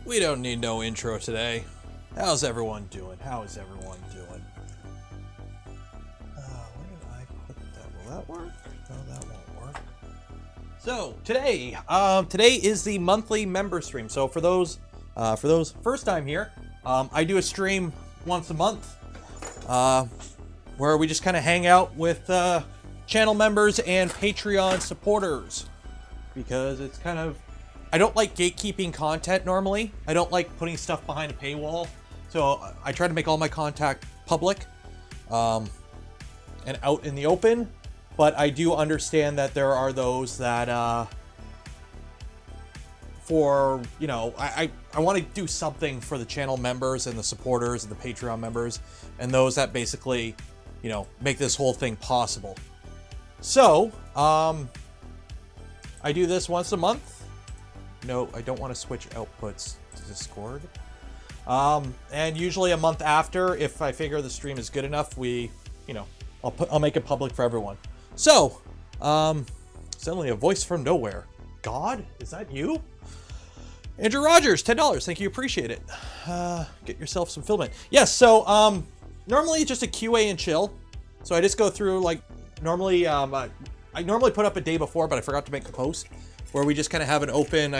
We don't need no intro today. How's everyone doing? How is everyone doing? Where did I put that? Will that work? No, that won't work. So today, today is the monthly member stream. So for those first time here, I do a stream once a month, where we just kind of hang out with channel members and Patreon supporters, because it's kind of, I don't like gatekeeping content normally. I don't like putting stuff behind a paywall. So I try to make all my content public and out in the open. But I do understand that there are those that, I want to do something for the channel members and the supporters and the Patreon members and those that basically, make this whole thing possible. So, I do this once a month. No, I don't want to switch outputs to Discord. And usually a month after, if I figure the stream is good enough, I'll make it public for everyone. So, suddenly a voice from nowhere. God, is that you? Andrew Rogers, $10. Thank you, appreciate it. Get yourself some filament. Yes, so normally it's just a QA and chill. So I just go through, normally, I normally put up a day before, but I forgot to make the post, where we just kind of have an open,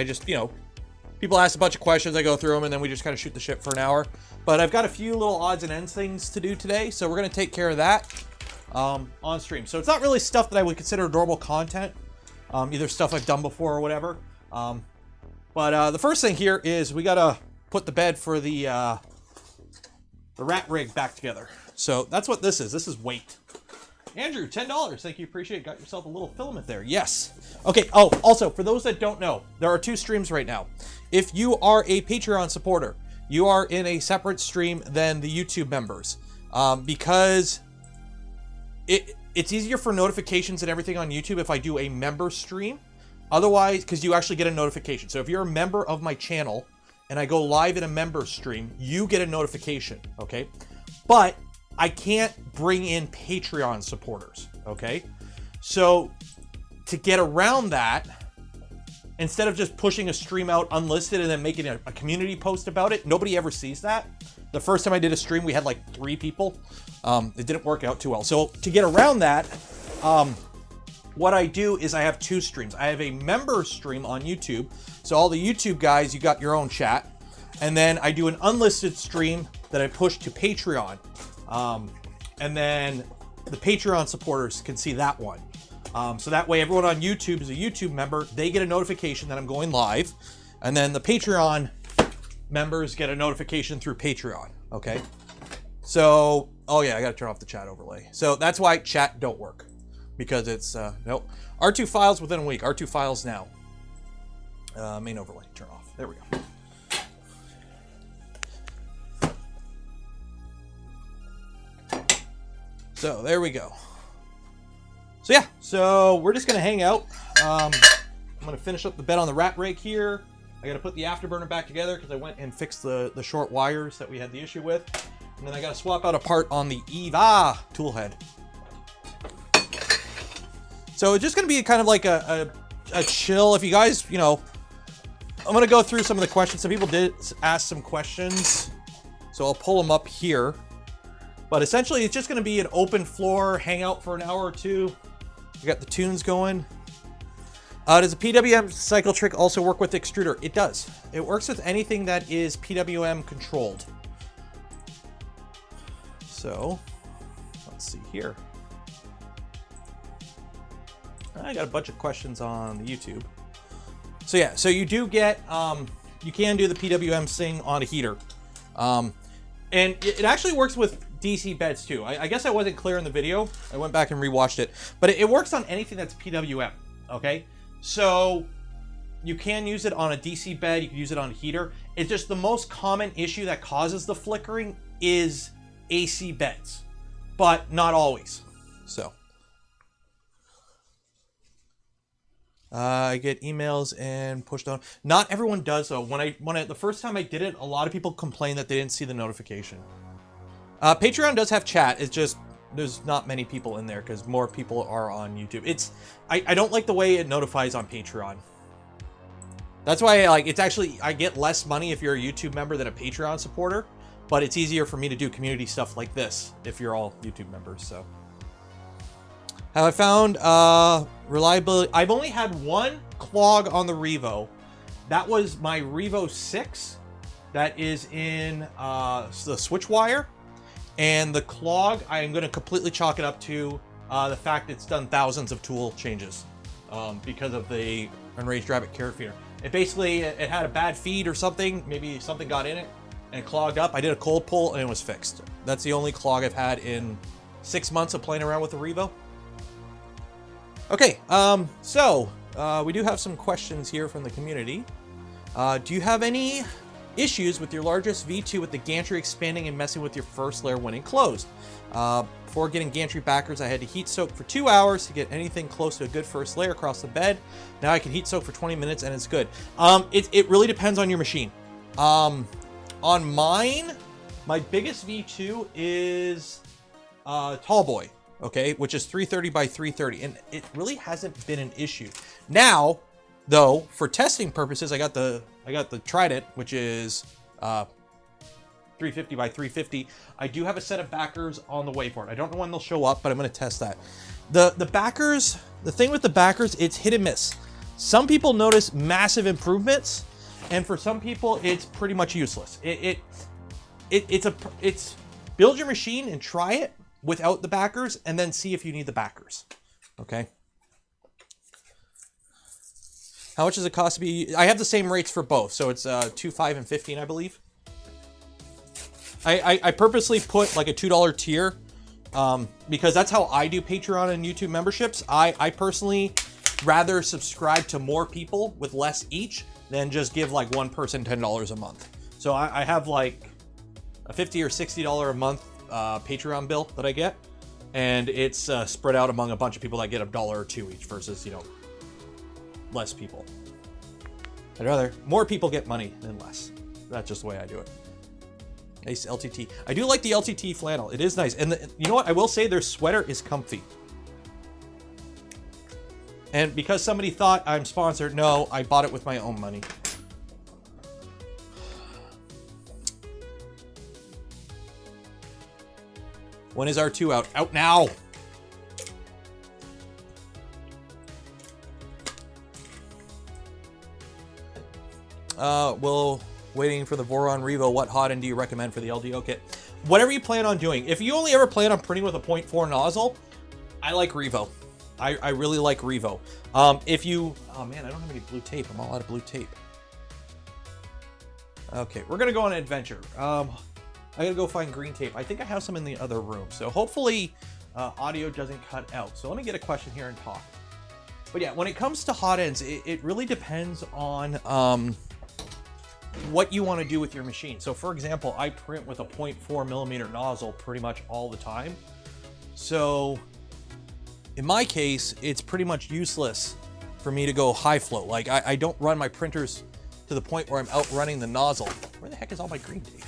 people ask a bunch of questions, I go through them, and then we just kind of shoot the shit for an hour. But I've got a few little odds and ends things to do today, so we're going to take care of that on stream. So it's not really stuff that I would consider normal content, either stuff I've done before or whatever. But the first thing here is we got to put the bed for the rat rig back together. So that's what this is. This is weight. Andrew, $10. Thank you, appreciate it. Got yourself a little filament there. Yes. Okay. Oh, also, for those that don't know, there are two streams right now. If you are a Patreon supporter, you are in a separate stream than the YouTube members, because it's easier for notifications and everything on YouTube if I do a member stream. Otherwise, because you actually get a notification. So if you're a member of my channel and I go live in a member stream, you get a notification, okay? But I can't bring in Patreon supporters, okay? So to get around that, instead of just pushing a stream out unlisted and then making a community post about it, nobody ever sees that. The first time I did a stream, we had like 3 people. It didn't work out too well. So to get around that, what I do is I have 2 streams. I have a member stream on YouTube. So all the YouTube guys, you got your own chat. And then I do an unlisted stream that I push to Patreon. And then the Patreon supporters can see that one. So that way everyone on YouTube is a YouTube member. They get a notification that I'm going live. And then the Patreon members get a notification through Patreon. Okay. So, oh yeah, I got to turn off the chat overlay. So that's why chat don't work, because it's, nope. R2 files within a week. R2 files now. Main overlay, turn off. There we go. So there we go. So yeah, so we're just gonna hang out. I'm gonna finish up the bed on the rat rake here. I gotta put the afterburner back together because I went and fixed the short wires that we had the issue with. And then I gotta swap out a part on the EVA tool head. So it's just gonna be kind of like a chill. If you guys, I'm gonna go through some of the questions. Some people did ask some questions, so I'll pull them up here. But essentially, it's just going to be an open floor hangout for an hour or two. We got the tunes going. Does a PWM cycle trick also work with the extruder? It does. It works with anything that is PWM controlled. So, let's see here. I got a bunch of questions on the YouTube. So yeah, so you do get, you can do the PWM thing on a heater. And it actually works with DC beds too. I guess I wasn't clear in the video. I went back and rewatched it, but it works on anything that's PWM, okay? So you can use it on a DC bed, you can use it on a heater. It's just the most common issue that causes the flickering is AC beds, but not always, so. I get emails and pushed on. Not everyone does though. The first time I did it, a lot of people complained that they didn't see the notification. Patreon does have chat. It's just there's not many people in there because more people are on YouTube. I don't like the way it notifies on Patreon. That's why like it's actually, I get less money if you're a YouTube member than a Patreon supporter, but it's easier for me to do community stuff like this if you're all YouTube members. So have I found reliability? I've only had one clog on the Revo. That was my Revo 6 that is in the switch wire. And the clog, I am going to completely chalk it up to the fact it's done thousands of tool changes because of the Enraged Rabbit carrot feeder. It basically, it had a bad feed or something. Maybe something got in it and it clogged up. I did a cold pull and it was fixed. That's the only clog I've had in 6 months of playing around with the Revo. Okay, so we do have some questions here from the community. Do you have any issues with your largest V2 with the gantry expanding and messing with your first layer when enclosed? Before getting gantry backers, I had to heat soak for 2 hours to get anything close to a good first layer across the bed. Now I can heat soak for 20 minutes and it's good. It really depends on your machine. On mine, my biggest V2 is Tallboy, okay, which is 330 by 330, and it really hasn't been an issue. Now, though, for testing purposes, I got the Trident, which is 350 by 350. I do have a set of backers on the way for it. I don't know when they'll show up, but I'm going to test that. The backers, the thing with the backers, it's hit and miss. Some people notice massive improvements, and for some people, it's pretty much useless. It's build your machine and try it without the backers, and then see if you need the backers. Okay. How much does it cost to be? I have the same rates for both, so it's 2, 5, and 15, I believe. I purposely put like a $2 tier because that's how I do Patreon and YouTube memberships. I personally rather subscribe to more people with less each than just give like one person $10 a month. So I have like a $50 or $60 a month Patreon bill that I get, and it's spread out among a bunch of people that get $1 or $2 each versus, you know, less people. I'd rather more people get money than less. That's just the way I do it. Nice LTT. I do like the LTT flannel. It is nice. And you know what? I will say their sweater is comfy. And because somebody thought I'm sponsored, no, I bought it with my own money. When is R2 out? Out now! Waiting for the Voron Revo, what hotend do you recommend for the LDO kit? Whatever you plan on doing. If you only ever plan on printing with a 0.4 nozzle, I like Revo. I really like Revo. If you... Oh man, I don't have any blue tape. I'm all out of blue tape. Okay, we're gonna go on an adventure. I gotta go find green tape. I think I have some in the other room. So hopefully audio doesn't cut out. So let me get a question here and talk. But yeah, when it comes to hot ends, it really depends on what you want to do with your machine. So for example, I print with a 0.4 millimeter nozzle pretty much all the time. So in my case, it's pretty much useless for me to go high flow. Like I don't run my printers to the point where I'm outrunning the nozzle. Where the heck is all my green tape?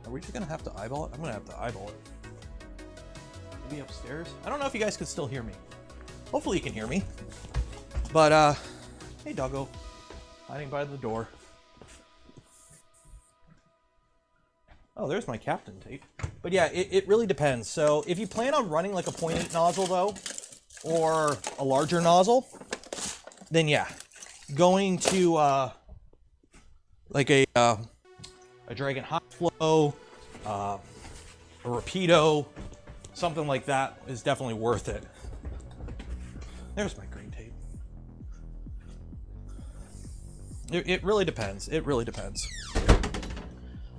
Are we just gonna have to eyeball it? I'm gonna have to eyeball it. Maybe upstairs? I don't know if you guys can still hear me. Hopefully you can hear me. But hey doggo. Hiding by the door. Oh, there's my captain tape. But yeah, it really depends. So if you plan on running like a 0.8 nozzle though, or a larger nozzle, then yeah, going to like a Dragon Hot Flow, a Rapido, something like that is definitely worth it. There's my green tape. It really depends. It really depends.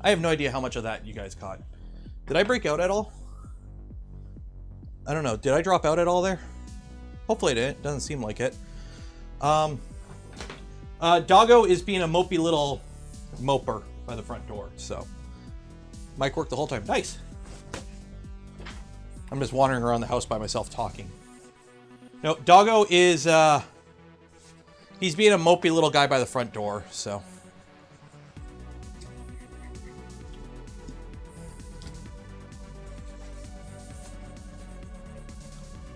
I have no idea how much of that you guys caught. Did I break out at all? I don't know. Did I drop out at all there? Hopefully I didn't. Doesn't seem like it. Doggo is being a mopey little moper by the front door, so mic worked the whole time. Nice. I'm just wandering around the house by myself talking. No, Doggo is he's being a mopey little guy by the front door, so.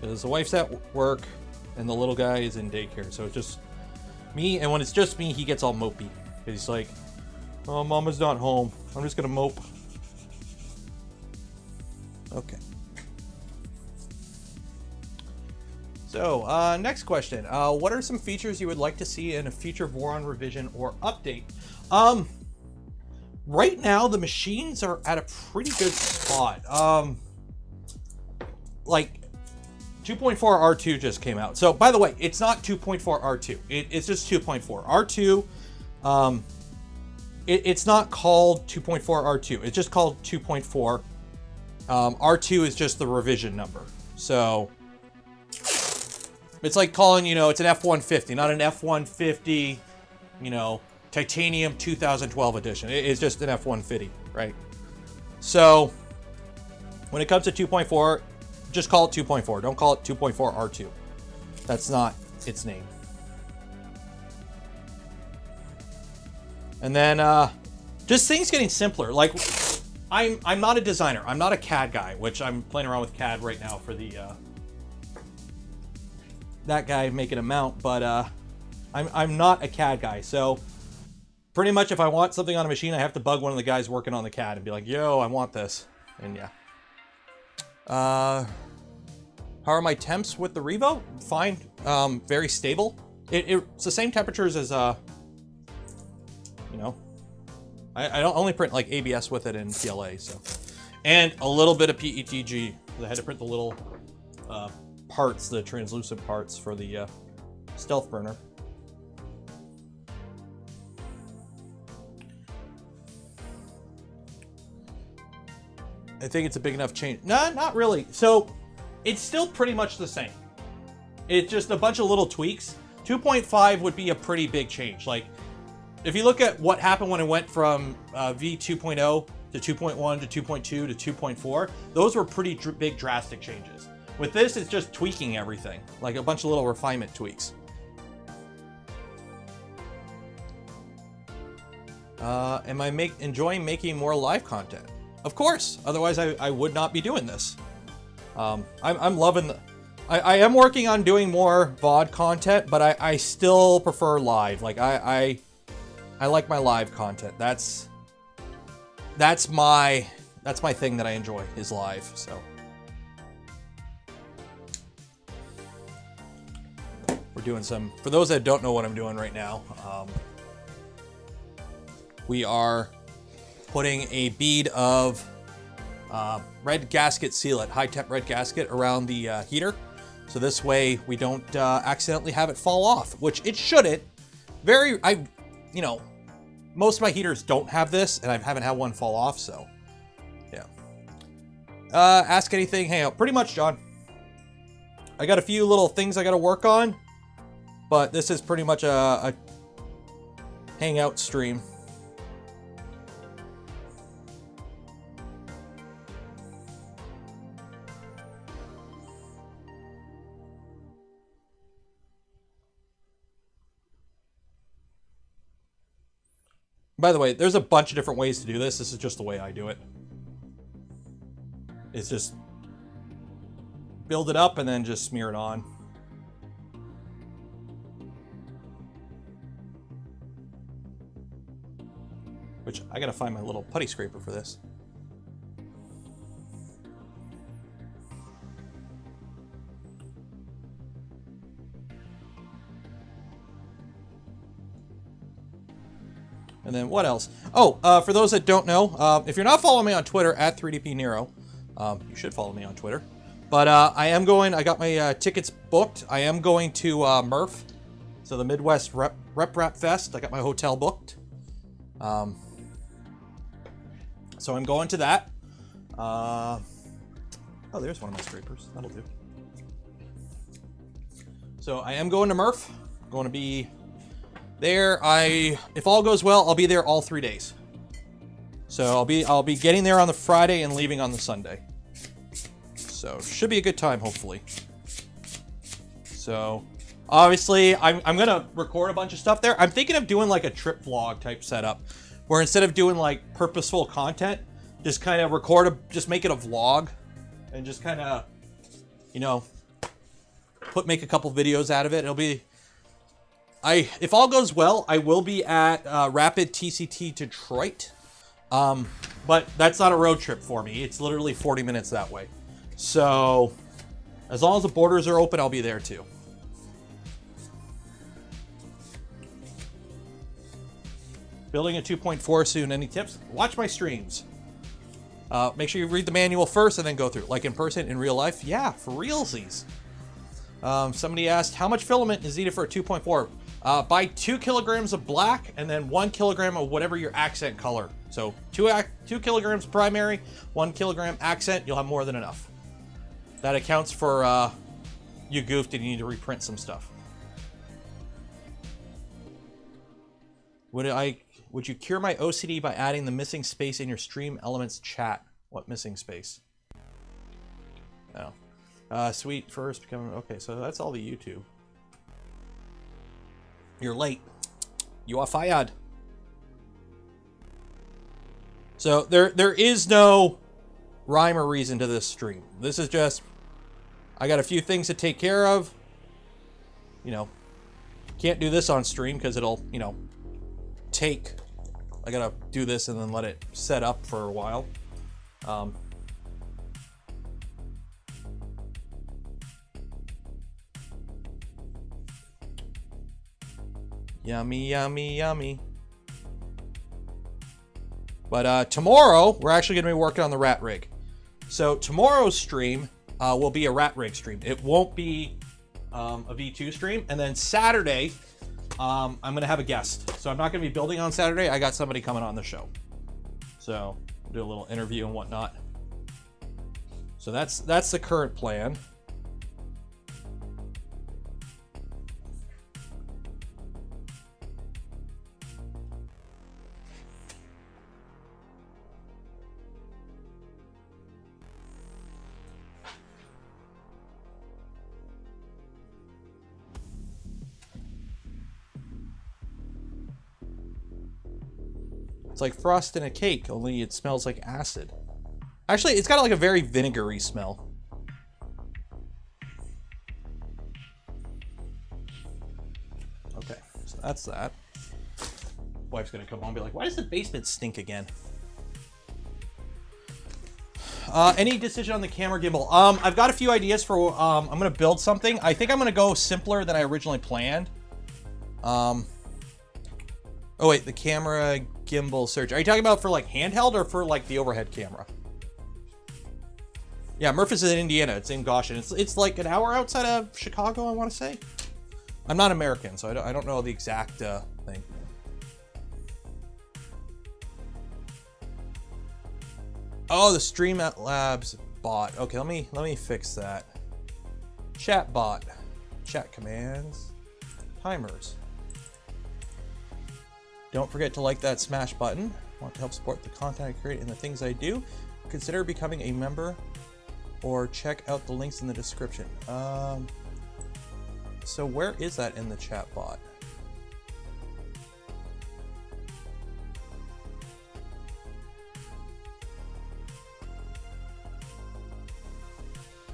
Because the wife's at work and the little guy is in daycare, so it's just me, and when it's just me, he gets all mopey. He's like, oh, Mama's not home. I'm just gonna mope. Okay. So, next question. What are some features you would like to see in a future Voron revision or update? Right now, the machines are at a pretty good spot. Like, 2.4 R2 just came out. So, by the way, it's not 2.4 R2. It's just 2.4. R2, it's not called 2.4 R2. It's just called 2.4. R2 is just the revision number. So, it's like calling, you know, it's an F-150, not an F-150, you know, Titanium 2012 edition. It's just an F-150, right? So, when it comes to 2.4, just call it 2.4. Don't call it 2.4 R2. That's not its name. And then, just things getting simpler. Like, I'm not a designer. I'm not a CAD guy, which I'm playing around with CAD right now for the, that guy making a mount, but I'm not a CAD guy. So pretty much if I want something on a machine, I have to bug one of the guys working on the CAD and be like, yo, I want this. And yeah. How are my temps with the Revo? Fine. Very stable. It's the same temperatures as, you know, I don't only print like ABS with it in PLA, so. And a little bit of PETG. I had to print the little, parts, the translucent parts for the stealth burner. I think it's a big enough change. No, not really. So it's still pretty much the same. It's just a bunch of little tweaks. 2.5 would be a pretty big change. Like if you look at what happened when it went from V2.0 to 2.1 to 2.2 to 2.4, those were pretty big drastic changes. With this, it's just tweaking everything, like a bunch of little refinement tweaks. Am I enjoying making more live content? Of course, otherwise I would not be doing this. I'm loving I am working on doing more VOD content, but I still prefer live. Like I like my live content. That's my thing that I enjoy is live, so. We're doing some, for those that don't know what I'm doing right now, we are putting a bead of red gasket sealant, high temp red gasket around the heater. So this way we don't accidentally have it fall off, which it shouldn't. You know, most of my heaters don't have this and I haven't had one fall off, so yeah. Ask anything, hang out. Pretty much, John. I got a few little things I got to work on. But this is pretty much a hangout stream. By the way, there's a bunch of different ways to do this. This is just the way I do it. It's just build it up and then just smear it on. Which I gotta find my little putty scraper for this. And then what else? Oh, for those that don't know, if you're not following me on Twitter at 3DPNero, you should follow me on Twitter. But I got my tickets booked. I am going to MRF, so the Midwest RepRap Fest. I got my hotel booked. So I'm going to that. Oh, there's one of my scrapers. That'll do. So I am going to MRF. I'm going to be there. If all goes well, I'll be there all 3 days. So I'll be getting there on the Friday and leaving on the Sunday. So should be a good time, hopefully. So obviously I'm gonna record a bunch of stuff there. I'm thinking of doing like a trip vlog type setup, where instead of doing like purposeful content, just kind of just make it a vlog, and just kind of, you know, make a couple videos out of it. It'll be, if all goes well, I will be at Rapid TCT Detroit. But that's not a road trip for me. It's literally 40 minutes that way. So as long as the borders are open, I'll be there too. Building a 2.4 soon. Any tips? Watch my streams. Make sure you read the manual first and then go through. Like in person, in real life? Yeah, for realsies. Somebody asked, how much filament is needed for a 2.4? Buy 2 kilograms of black and then 1 kilogram of whatever your accent color. So 2 kilograms primary, 1 kilogram accent, you'll have more than enough. That accounts for you goofed and you need to reprint some stuff. Would you cure my OCD by adding the missing space in your stream elements chat? What missing space? Oh. Sweet first becoming... Okay, so that's all the YouTube. You're late. You are fired. So there is no rhyme or reason to this stream. This is just... I got a few things to take care of. You know, can't do this on stream because it'll, you know, take... I gotta do this and then let it set up for a while. Yummy, yummy, yummy. But tomorrow, we're actually gonna be working on the rat rig. So tomorrow's stream will be a rat rig stream. It won't be a V2 stream. And then Saturday, I'm gonna have a guest. So I'm not gonna be building on Saturday. I got somebody coming on the show. So we'll do a little interview and whatnot. So that's the current plan. It's like frost in a cake, only it smells like acid. Actually, it's got like a very vinegary smell. Okay, so that's that. Wife's gonna come home and be like, why does the basement stink again? Any decision on the camera gimbal? I've got a few ideas for, I'm gonna build something. I think I'm gonna go simpler than I originally planned. Oh wait, the camera gimbal search. Are you talking about for like handheld or for like the overhead camera? Yeah, Murph is in Indiana. It's in Goshen. It's like an hour outside of Chicago, I want to say. I'm not American, so I don't know the exact thing. Oh, the Streamlabs bot. Okay, let me fix that. Chat bot. Chat commands. Timers. Don't forget to like that smash button. Want to help support the content I create and the things I do? Consider becoming a member or check out the links in the description. So where is that in the chat bot?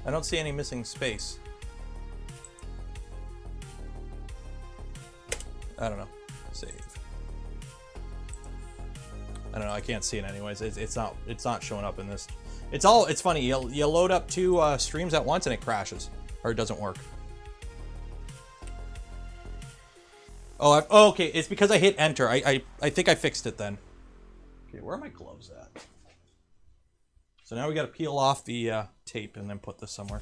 I don't see any missing space. I don't know. Save. I don't know. I can't see it anyways. It's not showing up in this. It's funny. You load up 2 streams at once and it crashes or it doesn't work. Oh, okay. It's because I hit enter. I think I fixed it then. Okay, where are my gloves at? So now we got to peel off the tape and then put this somewhere.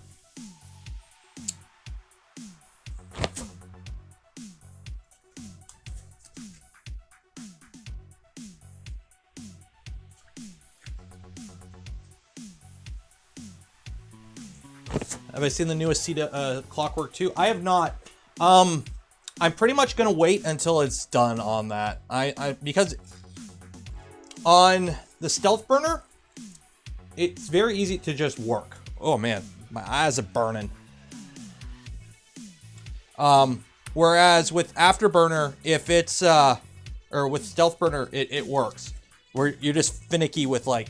Have I seen the newest Clockwork 2? I have not. I'm pretty much gonna wait until it's done on that. Because on the Stealth Burner, it's very easy to just work. Oh man, my eyes are burning. Whereas with Afterburner, if it's or with Stealth Burner, it works. Where you're just finicky with like,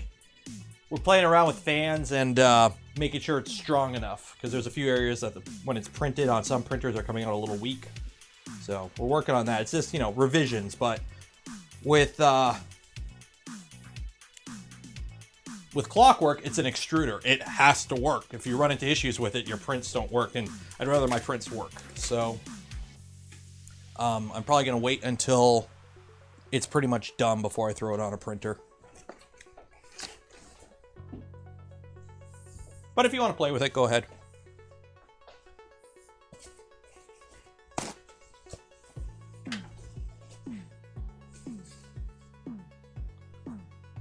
we're playing around with fans and making sure it's strong enough, because there's a few areas that when it's printed on some printers are coming out a little weak. So we're working on that. It's just, you know, revisions, but with Clockwork, it's an extruder. It has to work. If you run into issues with it, your prints don't work, and I'd rather my prints work. So I'm probably gonna wait until it's pretty much done before I throw it on a printer. But if you want to play with it, go ahead.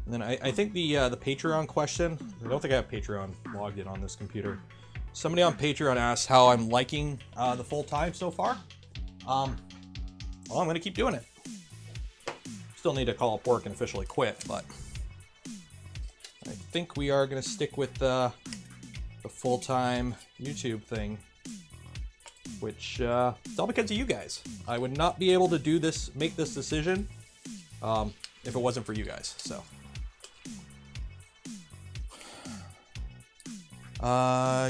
And then I think the Patreon question, I don't think I have Patreon logged in on this computer. Somebody on Patreon asked how I'm liking the full time so far. Well, I'm going to keep doing it. Still need to call up work and officially quit, but I think we are going to stick with the full-time YouTube thing, which it's all because of you guys. I would not be able to do this, make this decision, if it wasn't for you guys. So,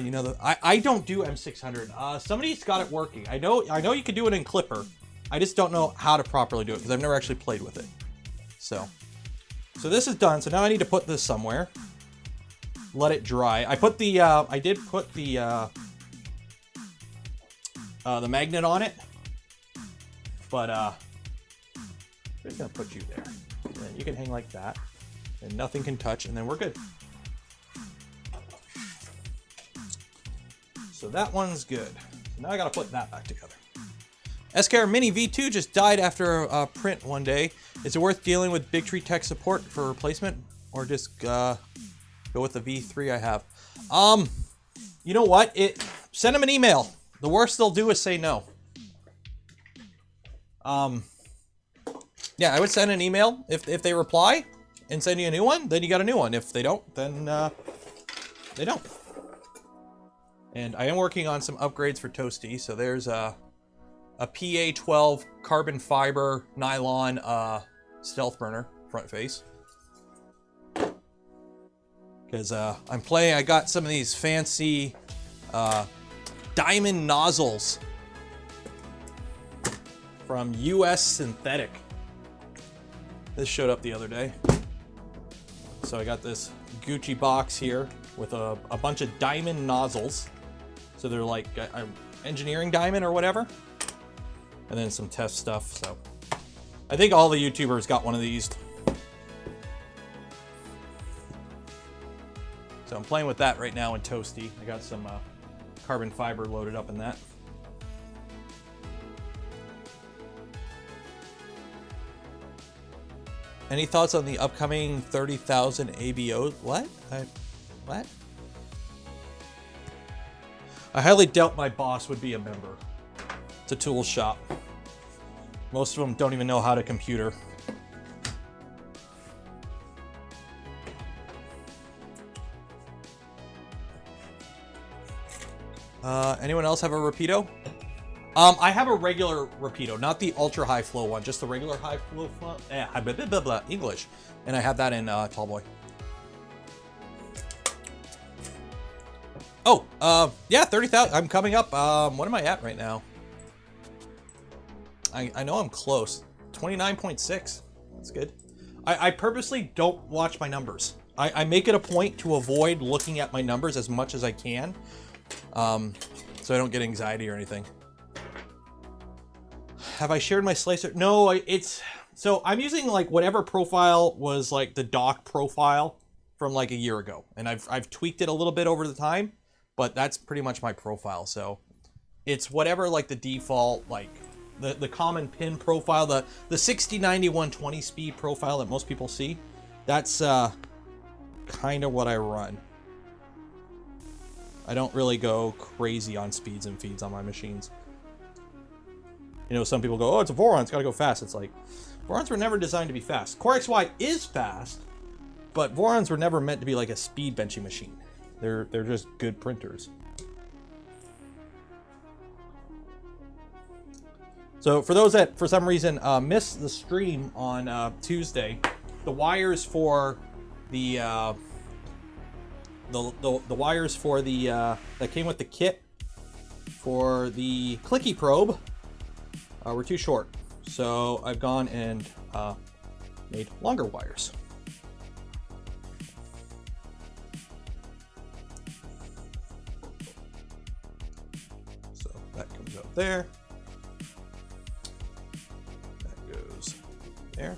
you know, I don't do M600. Somebody's got it working. I know you can do it in Clipper. I just don't know how to properly do it because I've never actually played with it. So this is done. So now I need to put this somewhere. Let it dry. I put the I did put the magnet on it, but I'm just gonna put you there. And then you can hang like that, and nothing can touch, and then we're good. So that one's good. So now I gotta put that back together. SKR Mini V2 just died after a print one day. Is it worth dealing with Big Tree Tech support for replacement, or just go with the V3 I have? You know what? Send them an email. The worst they'll do is say no. Yeah, I would send an email. If they reply and send you a new one, then you got a new one. If they don't, then they don't. And I am working on some upgrades for Toasty. So there's a PA12 carbon fiber nylon stealth burner front face. Because I got some of these fancy diamond nozzles from US Synthetic. This showed up the other day. So I got this Gucci box here with a bunch of diamond nozzles. So they're like engineering diamond or whatever. And then some test stuff. So I think all the YouTubers got one of these. So I'm playing with that right now in Toasty. I got some carbon fiber loaded up in that. Any thoughts on the upcoming 30,000 ABO? What? What? I highly doubt my boss would be a member. It's a tool shop. Most of them don't even know how to computer. Anyone else have a Rapido? I have a regular Rapido, not the ultra high flow one, just the regular high flow. English, and I have that in Tallboy. Oh, yeah, 30,000. I'm coming up. What am I at right now? I know I'm close. 29.6. That's good. I purposely don't watch my numbers. I make it a point to avoid looking at my numbers as much as I can, so I don't get anxiety or anything. Have I shared my slicer? No, so I'm using like whatever profile was like the dock profile from like a year ago, and I've tweaked it a little bit over the time, but that's pretty much my profile. So it's whatever like the default, like the common pin profile, the 60/90/120 speed profile that most people see. That's kind of what I run. I don't really go crazy on speeds and feeds on my machines. You know, some people go, oh, it's a Voron, it's gotta go fast. It's like, Vorons were never designed to be fast. Core XY is fast, but Vorons were never meant to be like a speed benching machine. They're just good printers. So for those that, for some reason, missed the stream on Tuesday, the wires for the wires for the that came with the kit for the clicky probe were too short. So I've gone and made longer wires. So that comes out there. That goes there.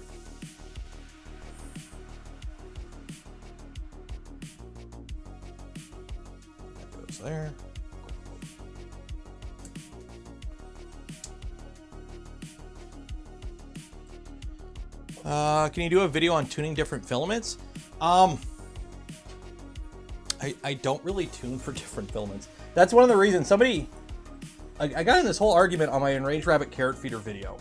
That goes there. Can you do a video on tuning different filaments? I don't really tune for different filaments. That's one of the reasons I got in this whole argument on my Enraged Rabbit carrot feeder video,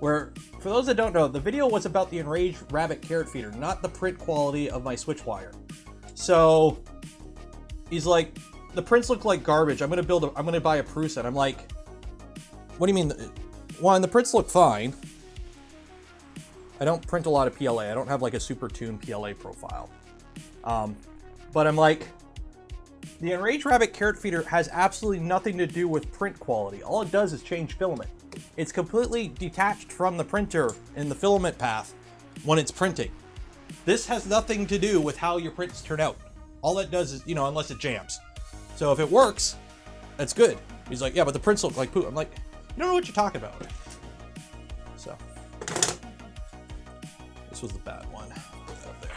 where, for those that don't know, the video was about the Enraged Rabbit carrot feeder, not the print quality of my switch wire. So he's like, the prints look like garbage. I'm gonna buy a Prusa. And I'm like, what do you mean? One, the prints look fine. I don't print a lot of PLA. I don't have like a super tuned PLA profile. But I'm like, the Enraged Rabbit carrot feeder has absolutely nothing to do with print quality. All it does is change filament. It's completely detached from the printer in the filament path when it's printing. This has nothing to do with how your prints turn out. All it does is, unless it jams. So if it works, that's good. He's like, yeah, but the prints look like poo. I'm like, you don't know what you're talking about. So. This was the bad one. Put that up there.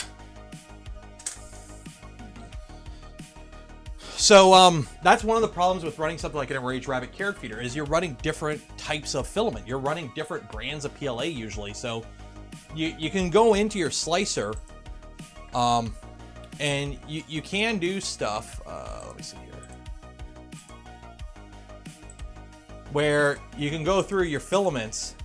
So that's one of the problems with running something like an Enraged Rabbit carrot feeder is you're running different types of filament. You're running different brands of PLA usually. So you can go into your slicer and you can do stuff. Let me see here. Where you can go through your filaments,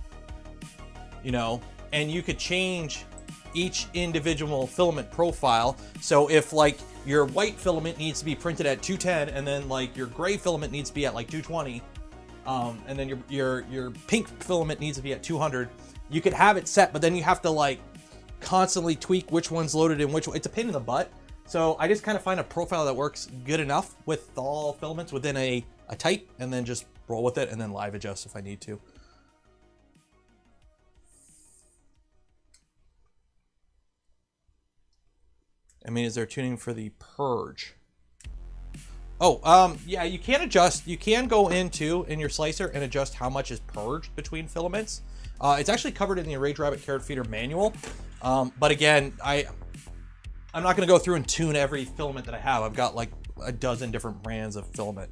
and you could change each individual filament profile. So if like your white filament needs to be printed at 210 and then like your gray filament needs to be at like 220, and then your pink filament needs to be at 200, you could have it set, but then you have to like constantly tweak which one's loaded in which one. It's a pain in the butt. So I just kind of find a profile that works good enough with all filaments within a type, and then just roll with it and then live adjust if I need to. I mean, is there tuning for the purge? Oh, yeah, you can adjust. You can go in your slicer and adjust how much is purged between filaments. It's actually covered in the Enraged Rabbit carrot feeder manual. But again, I'm not going to go through and tune every filament that I have. I've got like a dozen different brands of filament.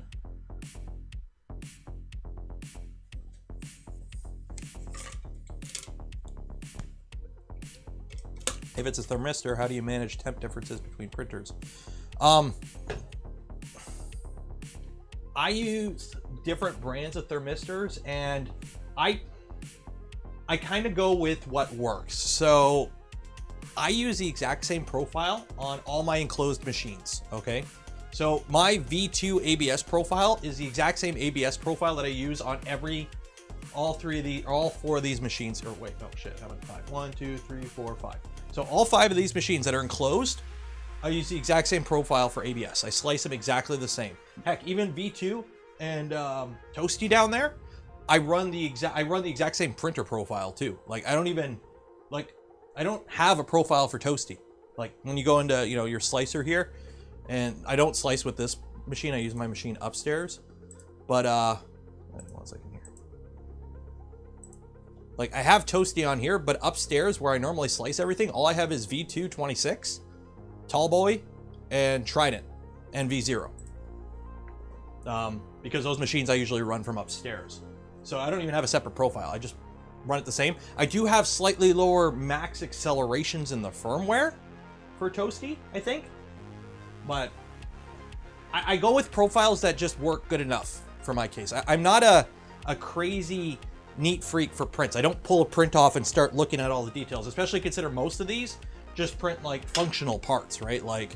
If it's a thermistor, how do you manage temp differences between printers? I use different brands of thermistors, and I kind of go with what works. So I use the exact same profile on all my enclosed machines, okay? So my V2 ABS profile is the exact same ABS profile that I use on all four of these machines. Or wait, no, shit, how many? 5? 1, 2, 3, 4, 5. So all 5 of these machines that are enclosed, I use the exact same profile for ABS. I slice them exactly the same. Heck, even V2 and Toasty down there, I run the exact same printer profile too. Like I don't have a profile for Toasty. Like when you go into your slicer here, and I don't slice with this machine. I use my machine upstairs. But 1 second here. Like I have Toasty on here, but upstairs where I normally slice everything, all I have is V2 26, Tallboy, and Trident, and V0. Because those machines I usually run from upstairs. So I don't even have a separate profile. I just run it the same. I do have slightly lower max accelerations in the firmware for Toasty, I think. But I go with profiles that just work good enough for my case. I'm not a crazy neat freak for prints. I don't pull a print off and start looking at all the details, especially consider most of these just print like functional parts, right? Like,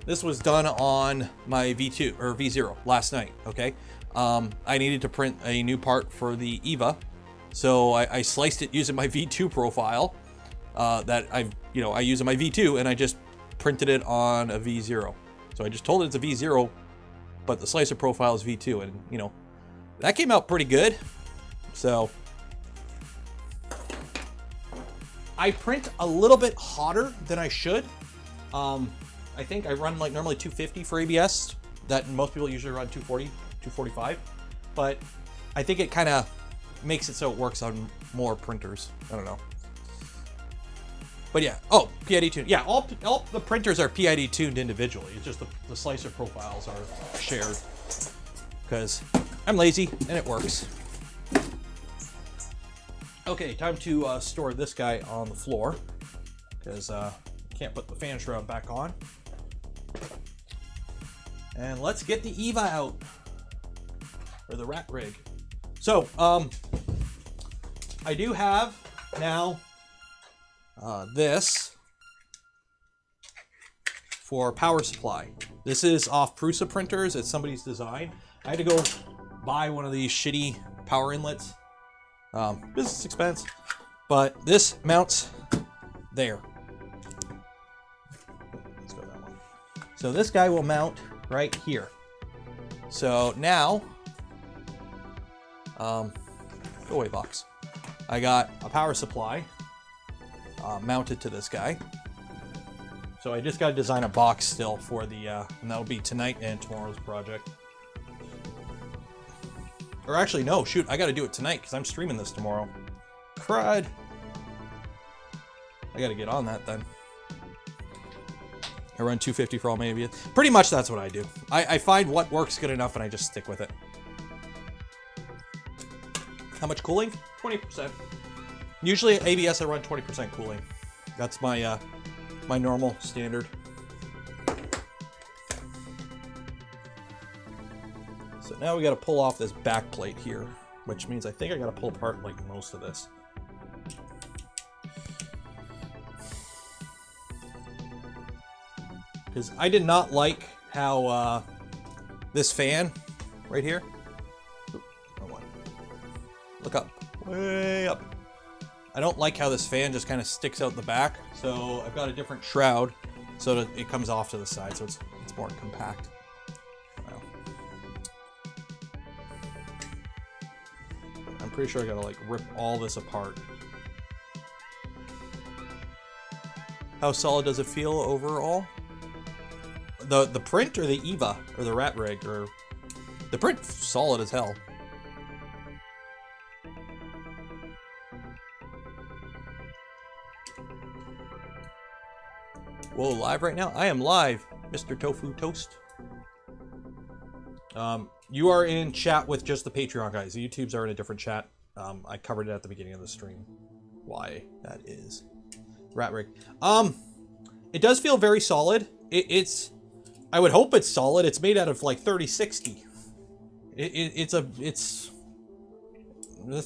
this was done on my V2 or V0 last night, okay? I needed to print a new part for the EVA. So I sliced it using my V2 profile that I use in my V2, and I just printed it on a V0. So I just told it it's a V0, but the slicer profile is V2, and that came out pretty good. So I print a little bit hotter than I should. I think I run like normally 250 for ABS. That most people usually run 240, 245. But I think it kind of makes it so it works on more printers. I don't know. But yeah, oh, PID tuned. Yeah, all the printers are PID tuned individually. It's just the slicer profiles are shared because I'm lazy and it works. Okay, time to store this guy on the floor because can't put the fan shroud back on. And let's get the EVA out, or the rat rig. So, I do have now this for power supply. This is off Prusa printers. It's somebody's design. I had to go buy one of these shitty power inlets. Business expense, but this mounts there. Let's go that one. So this guy will mount right here. So now, go away box. I got a power supply mounted to this guy. So I just got to design a box still for the, and that'll be tonight and tomorrow's project. Or actually, no, shoot, I got to do it tonight because I'm streaming this tomorrow. Crud. I got to get on that then. I run 250 for all my ABS. Pretty much that's what I do. I find what works good enough and I just stick with it. How much cooling? 20%. Usually at ABS I run 20% cooling. That's my my normal standard. So now we got to pull off this back plate here, which means I think I got to pull apart like most of this. Because I did not like how this fan right here, look up, way up. I don't like how this fan just kind of sticks out the back, so I've got a different shroud so that it comes off to the side, so it's more compact. Wow. I'm pretty sure I gotta like rip all this apart. How solid does it feel overall? The print or the EVA or the rat rig, or the print solid as hell. Whoa, live right now? I am live, Mr. Tofu Toast. You are in chat with just the Patreon guys. The YouTubes are in a different chat. I covered it at the beginning of the stream. Why that is. Rat rig. It does feel very solid. It's I would hope it's solid. It's made out of like 3060. This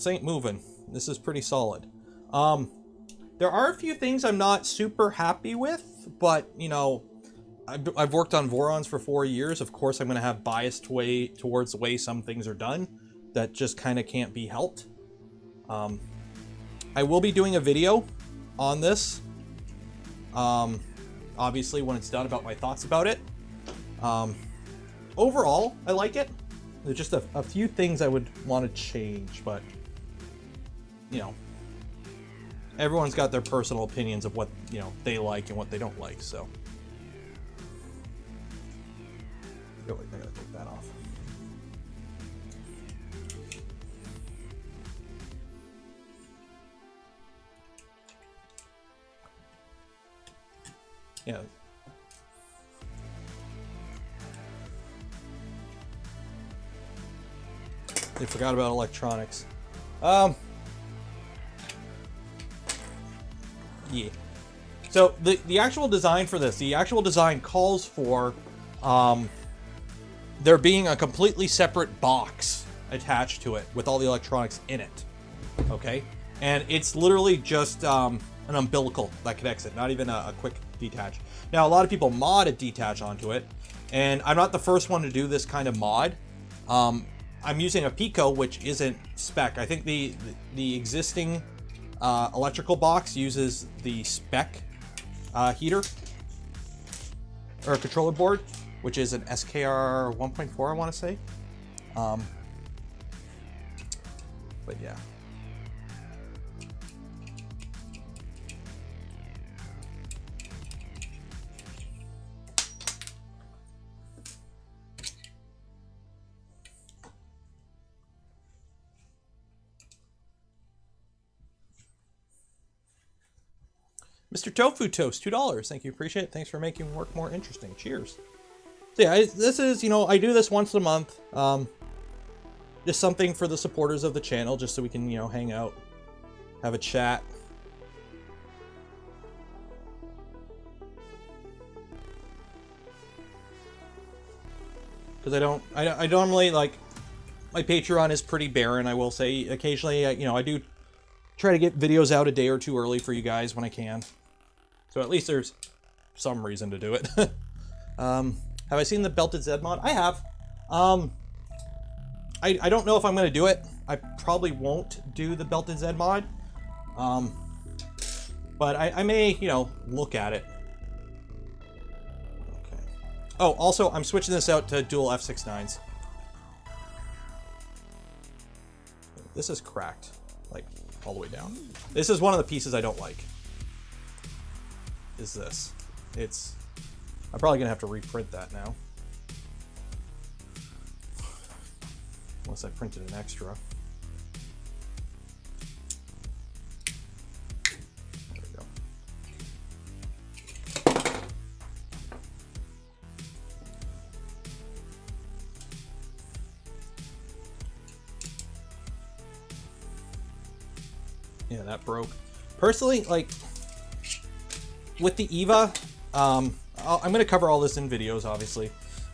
ain't moving. This is pretty solid. There are a few things I'm not super happy with, but you know, I've worked on Vorons for 4 years. Of course, I'm going to have biased towards the way some things are done. That just kind of can't be helped. I will be doing a video on this. Obviously, when it's done, about my thoughts about it. Overall, I like it. There's just a few things I would want to change, but you know, everyone's got their personal opinions of what, you know, they like and what they don't like, so. Oh, wait, I gotta take that off. Yeah. They forgot about electronics. Yeah. So the actual design for this, the actual design calls for there being a completely separate box attached to it with all the electronics in it. Okay? And it's literally just an umbilical that connects it, not even a quick detach. Now, a lot of people mod a detach onto it, and I'm not the first one to do this kind of mod. I'm using a Pico, which isn't spec. I think the existing electrical box uses the spec heater or a controller board, which is an SKR 1.4, I want to say. But yeah. Mr. Tofu Toast, $2. Thank you, appreciate it. Thanks for making work more interesting. Cheers. So yeah, this is, you know, I do this once a month. Just something for the supporters of the channel, just so we can, you know, hang out, have a chat. Because I normally, like, my Patreon is pretty barren, I will say. Occasionally, you know, I do try to get videos out a day or two early for you guys when I can. So at least there's some reason to do it. Have I seen the Belted Zed mod? I have. I don't know if I'm going to do it. I probably won't do the Belted Zed mod. But I may, you know, look at it. Okay. Oh, also, I'm switching this out to dual F69s. This is cracked, like, all the way down. This is one of the pieces I don't like. Is this. I'm probably gonna have to reprint that now. Unless I printed an extra. There we go. Yeah, that broke. Personally, like, with the EVA, I'm going to cover all this in videos, obviously,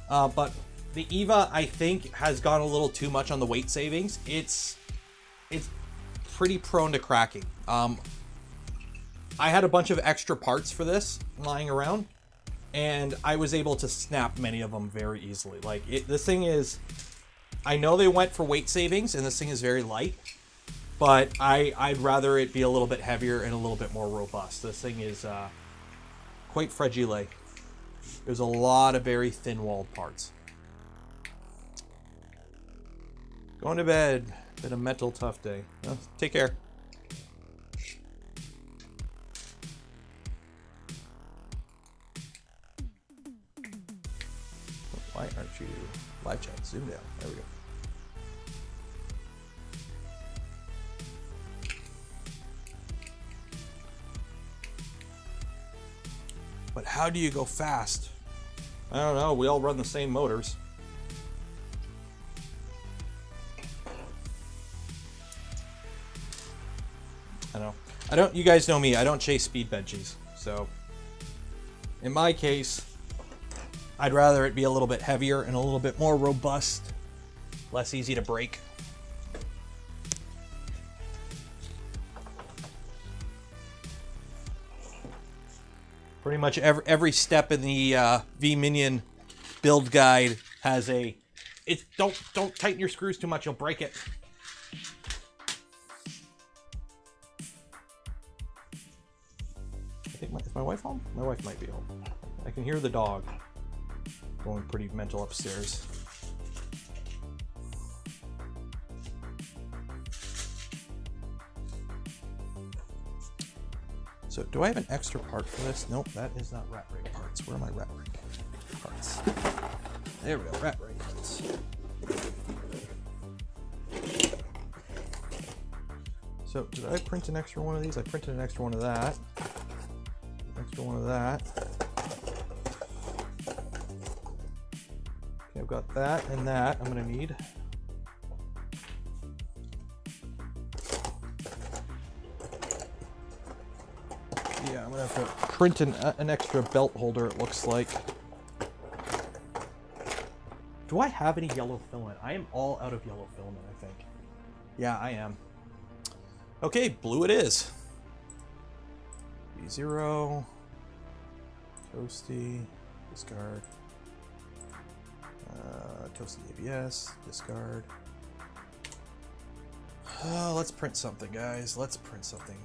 but the EVA, I think, has gone a little too much on the weight savings. It's pretty prone to cracking. I had a bunch of extra parts for this lying around, and I was able to snap many of them very easily. Like, this thing is, I know they went for weight savings, and this thing is very light, but I'd rather it be a little bit heavier and a little bit more robust. This thing is quite fragile. There's a lot of very thin-walled parts. Going to bed. Been a mental tough day. Well, take care. Why aren't you live chat? Zoom down. There we go. But how do you go fast? I don't know. We all run the same motors. I don't, you guys know me. I don't chase speed benchies. So in my case, I'd rather it be a little bit heavier and a little bit more robust, less easy to break. Pretty much every step in the V-Minion build guide has a, don't tighten your screws too much, you'll break it. I think is my wife home? My wife might be home. I can hear the dog going pretty mental upstairs. So do I have an extra part for this? Nope, that is not rat rig parts. Where are my rat rig parts? There we go, rat rig parts. So did I print an extra one of these? I printed an extra one of that. Extra one of that. Okay, I've got that and that I'm gonna need. Yeah, I'm gonna have to print an extra belt holder, it looks like. Do I have any yellow filament? I am all out of yellow filament, I think. Yeah, I am. Okay, blue it is. B0. Toasty. Discard. Toasty ABS. Discard. Let's print something, guys. Let's print something.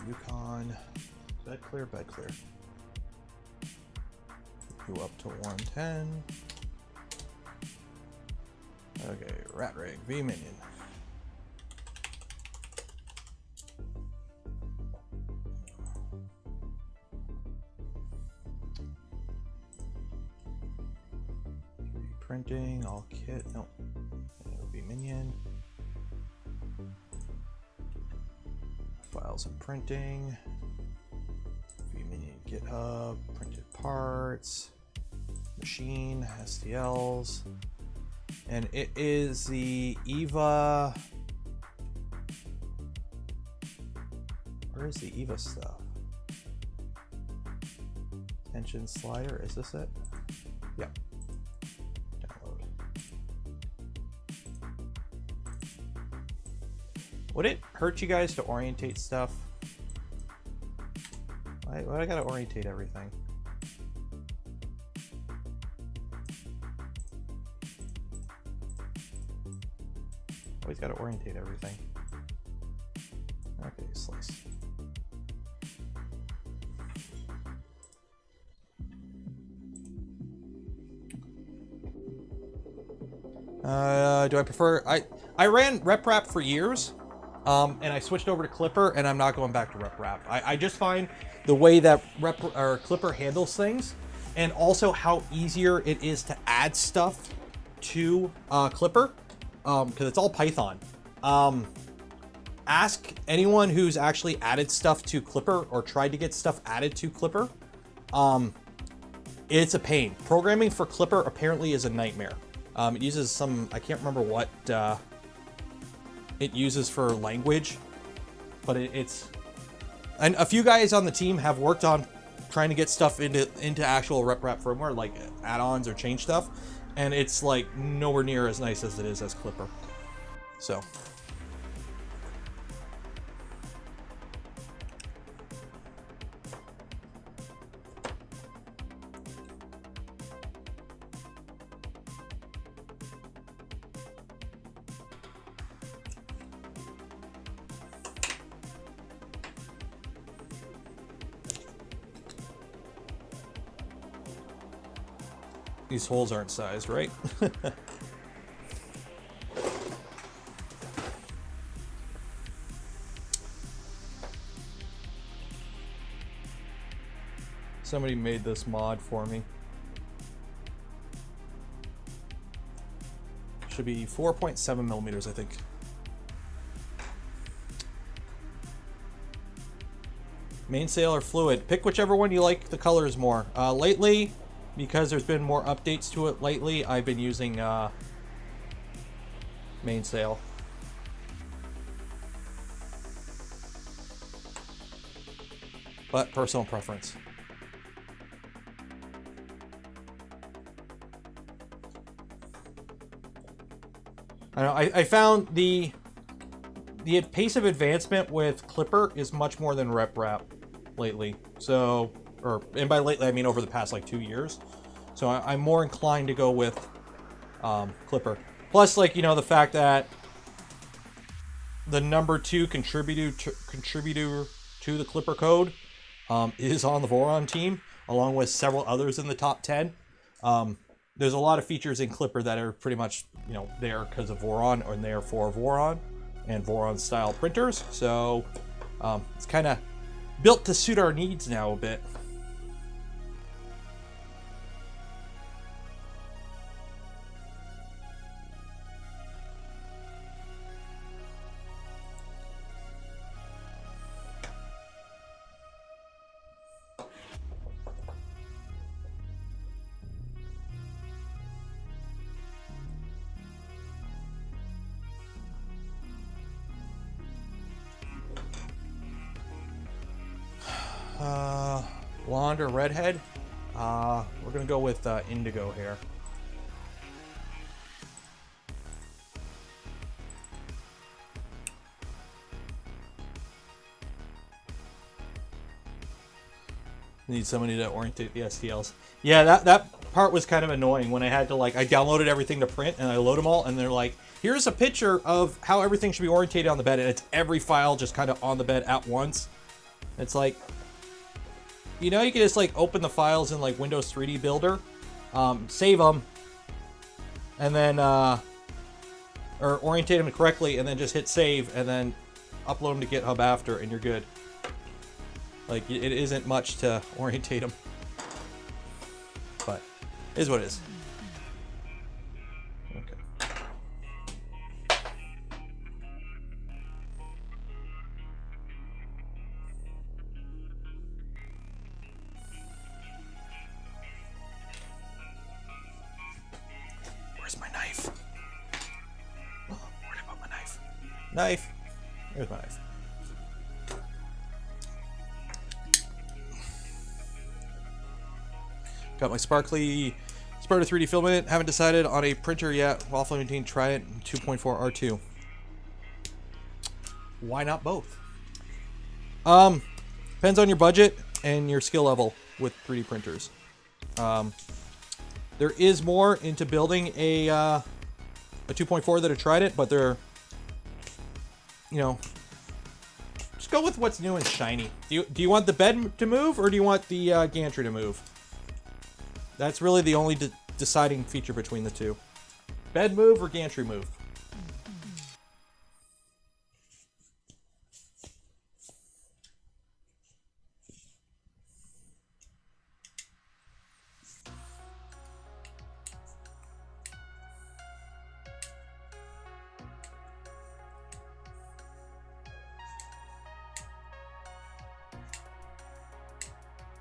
Yukon. Bed clear, bed clear. Go up to 110. Okay, rat rig, V-Minion. printing, all kit. No, it'll be minion. Files and printing. Be minion GitHub. Printed parts. Machine STLs. And it is the EVA. Where is the EVA stuff? Tension slider. Is this it? Yeah. Download. Would it hurt you guys to orientate stuff? Why do I gotta orientate everything? Always gotta orientate everything. Okay, slice. Do I prefer? I ran RepRap for years, and I switched over to Clipper, and I'm not going back to RepRap. I just find the way that Clipper handles things, and also how easier it is to add stuff to Clipper, because it's all Python. Ask anyone who's actually added stuff to Clipper or tried to get stuff added to Clipper. It's a pain. Programming for Clipper apparently is a nightmare. It uses some, I can't remember what it uses for language, but it's, and a few guys on the team have worked on trying to get stuff into actual RepRap firmware, like add-ons or change stuff, and it's like nowhere near as nice as it is as Clipper. So. These holes aren't sized, right? Somebody made this mod for me. Should be 4.7 millimeters, I think. Mainsail or fluid. Pick whichever one you like the colors more. Lately, because there's been more updates to it lately, I've been using mainsail. But personal preference. I know, I found the pace of advancement with Clipper is much more than RepRap lately. So, and by lately I mean over the past like 2 years. So I'm more inclined to go with Clipper. Plus, like, you know, the fact that the number 2 contributor to the Clipper code is on the Voron team, along with several others in the top 10. There's a lot of features in Clipper that are pretty much, you know, there because of Voron and there for Voron and Voron style printers. So it's kind of built to suit our needs now a bit. Blonde or redhead? We're gonna go with indigo here. Need somebody to orientate the STLs. Yeah, that part was kind of annoying when I had to, like, I downloaded everything to print and I load them all and they're like, here's a picture of how everything should be orientated on the bed, and it's every file just kind of on the bed at once. It's like, you know, you can just like open the files in like Windows 3D Builder, save them, and then or orientate them correctly, and then just hit save, and then upload them to GitHub after, and you're good. Like, it isn't much to orientate them, but it is what it is. Knife. Here's my knife. Got my sparkly Sparta 3D filament. Haven't decided on a printer yet. While Filament try it in 2.4 R2. Why not both? Depends on your budget and your skill level with 3D printers. There is more into building a 2.4 that have tried it, but they're, you know, just go with what's new and shiny. Do you want the bed to move, or do you want the gantry to move? That's really the only deciding feature between the two. Bed move or gantry move.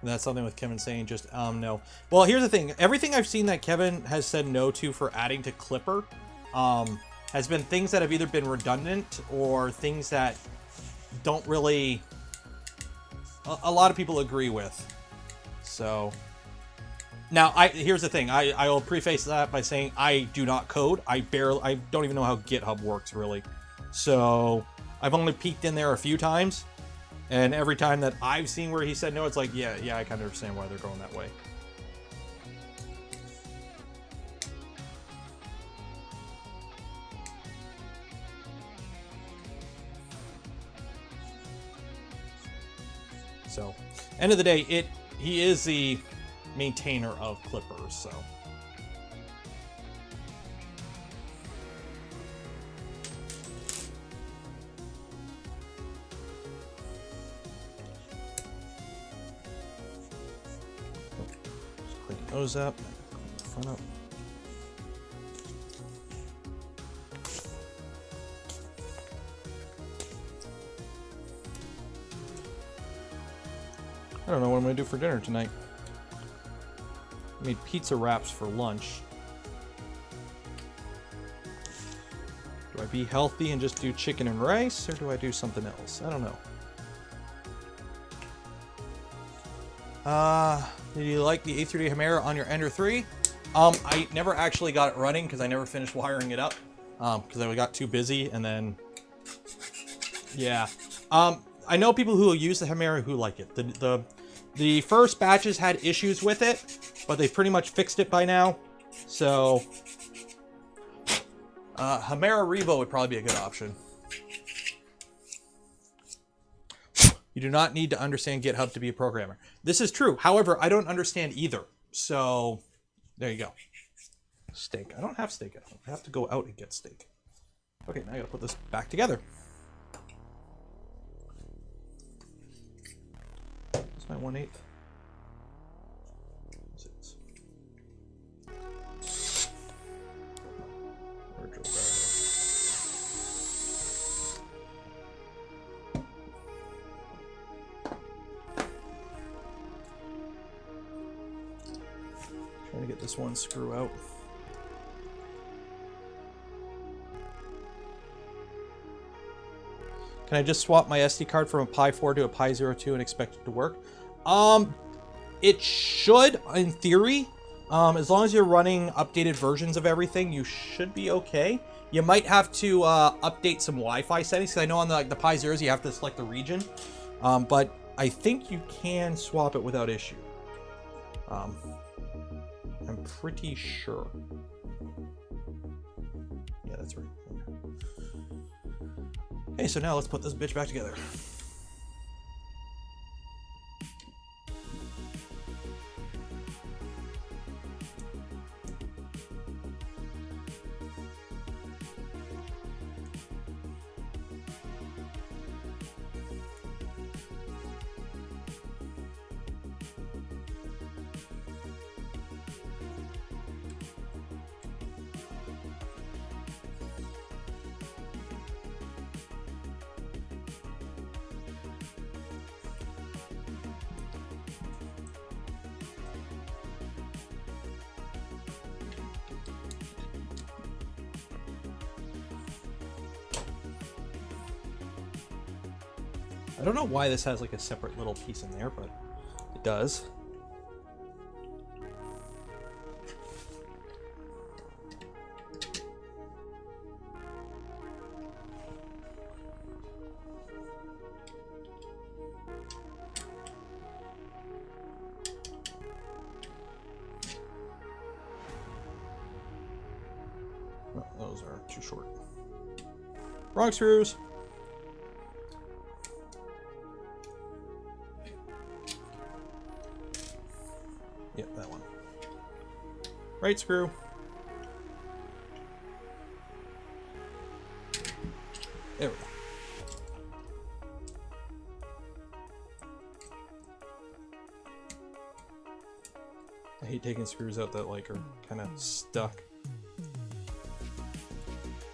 And that's something with Kevin saying just, no. Well, here's the thing. Everything I've seen that Kevin has said no to for adding to Clipper has been things that have either been redundant or things that don't really, a lot of people agree with. So, now, here's the thing. I will preface that by saying I do not code. I don't even know how GitHub works, really. So, I've only peeked in there a few times. And every time that I've seen where he said no, it's like, yeah, I kind of understand why they're going that way. So, end of the day, he is the maintainer of Clippers, so. Nose up, front up. I don't know what I'm gonna do for dinner tonight. I made pizza wraps for lunch. Do I be healthy and just do chicken and rice, or do I do something else? I don't know. Did you like the A3D Chimera on your Ender 3? I never actually got it running because I never finished wiring it up. Because I got too busy, and then, yeah. I know people who use the Chimera who like it. The first batches had issues with it, but they pretty much fixed it by now. So, Chimera Revo would probably be a good option. You do not need to understand GitHub to be a programmer. This is true. However, I don't understand either. So, there you go. Steak. I don't have steak at home. I have to go out and get steak. Okay, now I gotta put this back together. That's my 1/8. Trying to get this one screw out. Can I just swap my SD card from a Pi 4 to a Pi 02 and expect it to work? It should, in theory. As long as you're running updated versions of everything, you should be okay. You might have to update some Wi-Fi settings, because I know on the Pi Zeros you have to select the region. But I think you can swap it without issue. I'm pretty sure. Yeah, that's right. Okay, so now let's put this bitch back together. I don't know why this has like a separate little piece in there, but it does. Oh, those are too short. Wrong screws. Yep, that one. Right screw. There we go. I hate taking screws out that like are kind of stuck.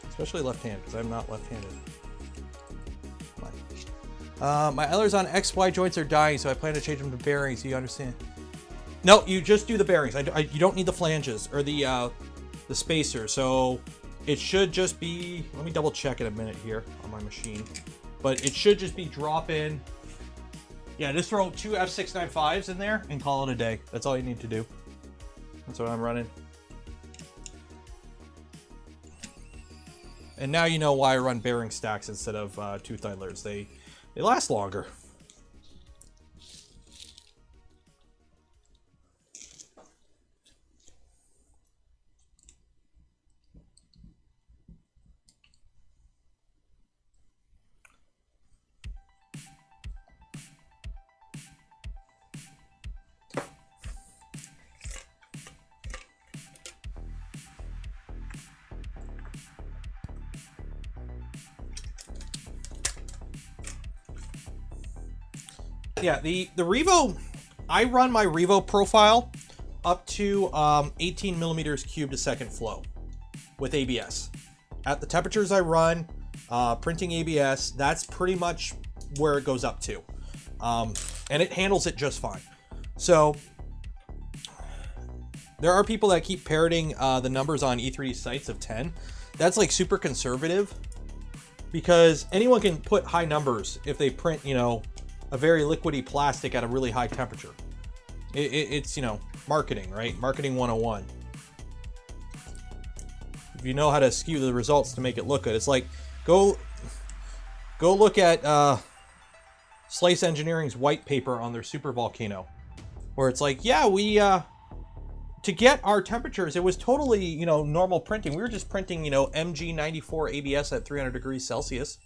Especially left-handed, because I'm not left-handed. My Ehlers on XY joints are dying, so I plan to change them to bearings. You understand? No, you just do the bearings. You don't need the flanges or the spacer. So it should just be. Let me double check in a minute here on my machine, but it should just be drop in. Yeah, just throw 2 F695s in there and call it a day. That's all you need to do. That's what I'm running. And now you know why I run bearing stacks instead of tooth idlers. They last longer. Yeah, the Revo, I run my Revo profile up to 18 millimeters cubed a second flow with ABS. At the temperatures I run, printing ABS, that's pretty much where it goes up to. And it handles it just fine. So there are people that keep parroting the numbers on E3D sites of 10. That's like super conservative because anyone can put high numbers if they print, you know, a very liquidy plastic at a really high temperature. It's, you know, marketing, right? Marketing 101. If you know how to skew the results to make it look good, it's like go look at Slice Engineering's white paper on their super volcano, where it's like, yeah, we to get our temperatures, it was totally, you know, normal printing. We were just printing, you know, MG94 ABS at 300 degrees Celsius.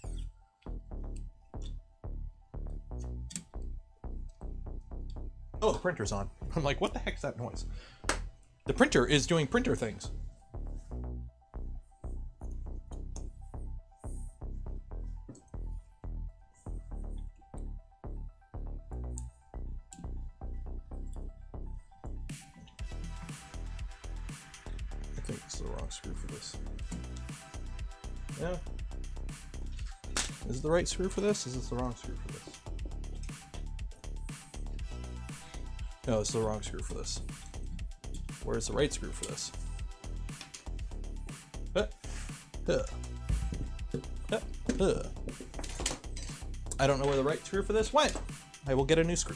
Oh, the printer's on. I'm like, what the heck's that noise? The printer is doing printer things. I think this is the wrong screw for this. Yeah. Is it the right screw for this? Is this the wrong screw for this? No, it's the wrong screw for this. Where's the right screw for this? I don't know where the right screw for this went. I will get a new screw.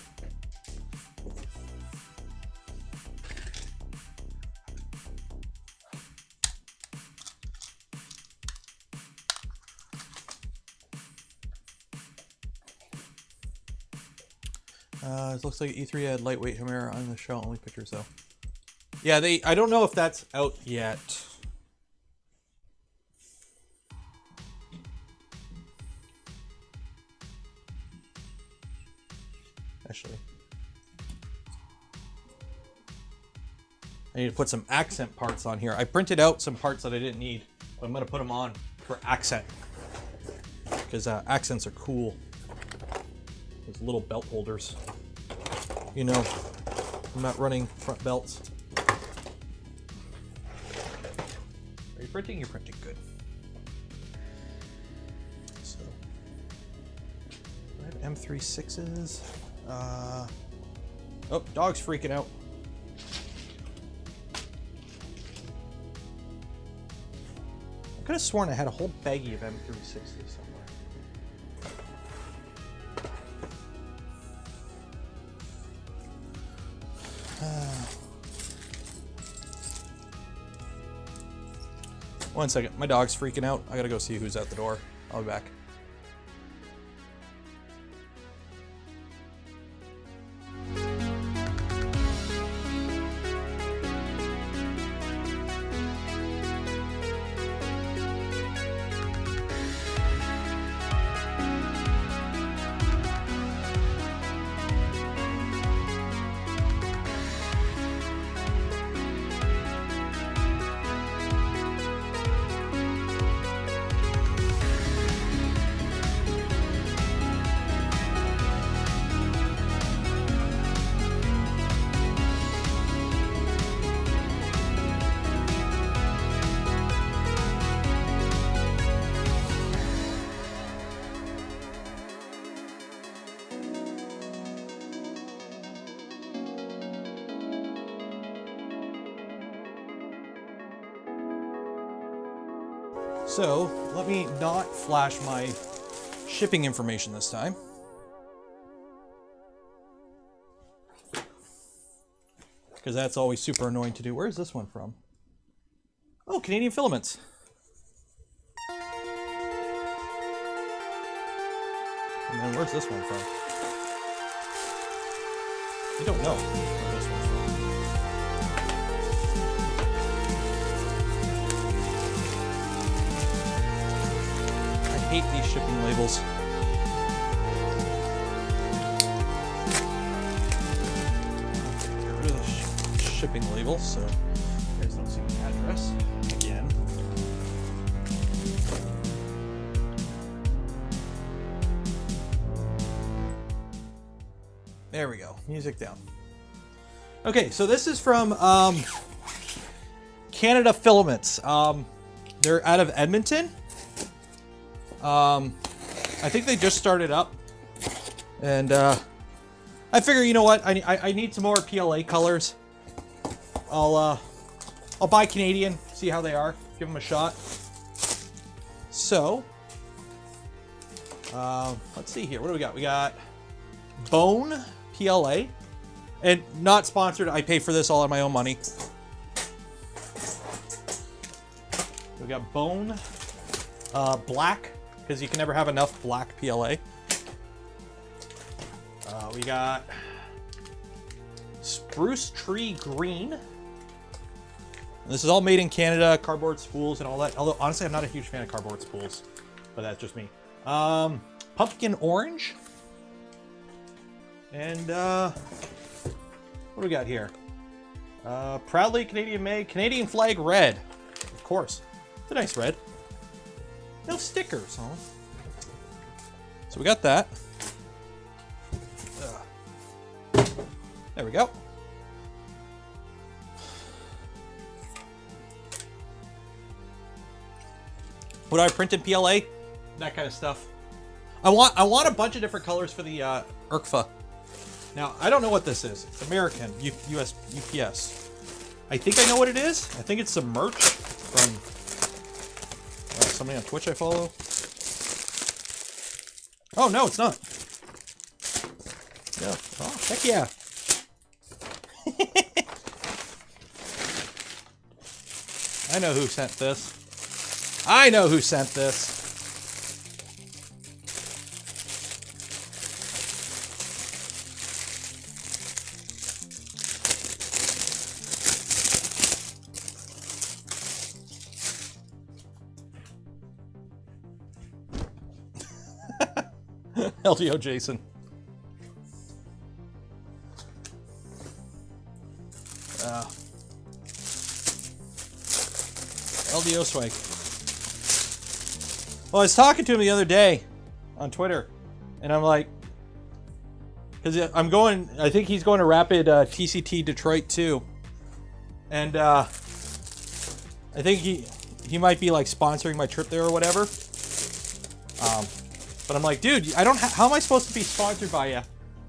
It looks like E3 had lightweight Hemera on the show, only pictures though. Yeah, I don't know if that's out yet. Actually, I need to put some accent parts on here. I printed out some parts that I didn't need, but I'm gonna put them on for accent because accents are cool. Those little belt holders. You know, I'm not running front belts. Are you printing? You're printing good. So, I have M36s. Oh, dog's freaking out. I could have sworn I had a whole baggie of M36s somewhere. One second. My dog's freaking out. I gotta go see who's at the door. I'll be back. So, let me not flash my shipping information this time. Because that's always super annoying to do. Where's this one from? Oh, Canadian Filaments. And then where's this one from? I don't know where this one's from. I hate these shipping labels. Get rid of the shipping label so you guys don't see the address again. There we go. Music down. Okay, so this is from Canada Filaments. They're out of Edmonton. I think they just started up, and I figure, you know what, I need some more PLA colors. I'll buy Canadian, see how they are, give them a shot. So, let's see here. What do we got? We got Bone PLA, and not sponsored. I pay for this all on my own money. We got Bone Black, because you can never have enough black PLA. We got Spruce Tree Green. This is all made in Canada, cardboard spools and all that. Although, honestly, I'm not a huge fan of cardboard spools, but that's just me. Pumpkin Orange. And, what do we got here? Proudly Canadian made, Canadian Flag Red. Of course. It's a nice red. No stickers, huh? So we got that. There we go. Would I print in PLA? That kind of stuff. I want a bunch of different colors for the ERCFA. Now, I don't know what this is. It's American, US UPS. I think I know what it is. I think it's some merch from somebody on Twitch I follow. Oh, no, it's not. Yeah. Oh, heck yeah. I know who sent this. I know who sent this. LDO Jason. LDO Swag. Well, I was talking to him the other day on Twitter, and I'm like, because I'm going, I think he's going to Rapid TCT Detroit too, and I think he might be like sponsoring my trip there or whatever. But I'm like, dude, I don't. How am I supposed to be sponsored by you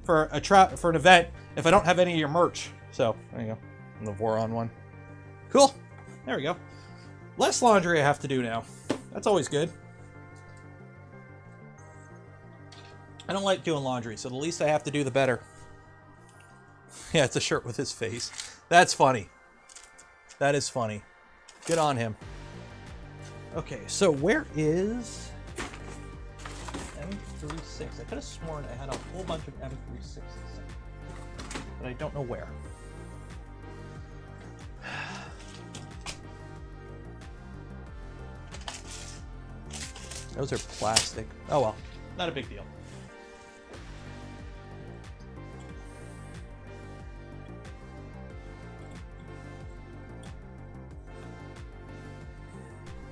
for an event if I don't have any of your merch? So there you go. I'm the Voron one. Cool. There we go. Less laundry I have to do now. That's always good. I don't like doing laundry, so the least I have to do, the better. Yeah, it's a shirt with his face. That's funny. That is funny. Good on him. Okay, so where is M36? I could have sworn I had a whole bunch of M36s, but I don't know where. Those are plastic. Oh well, not a big deal.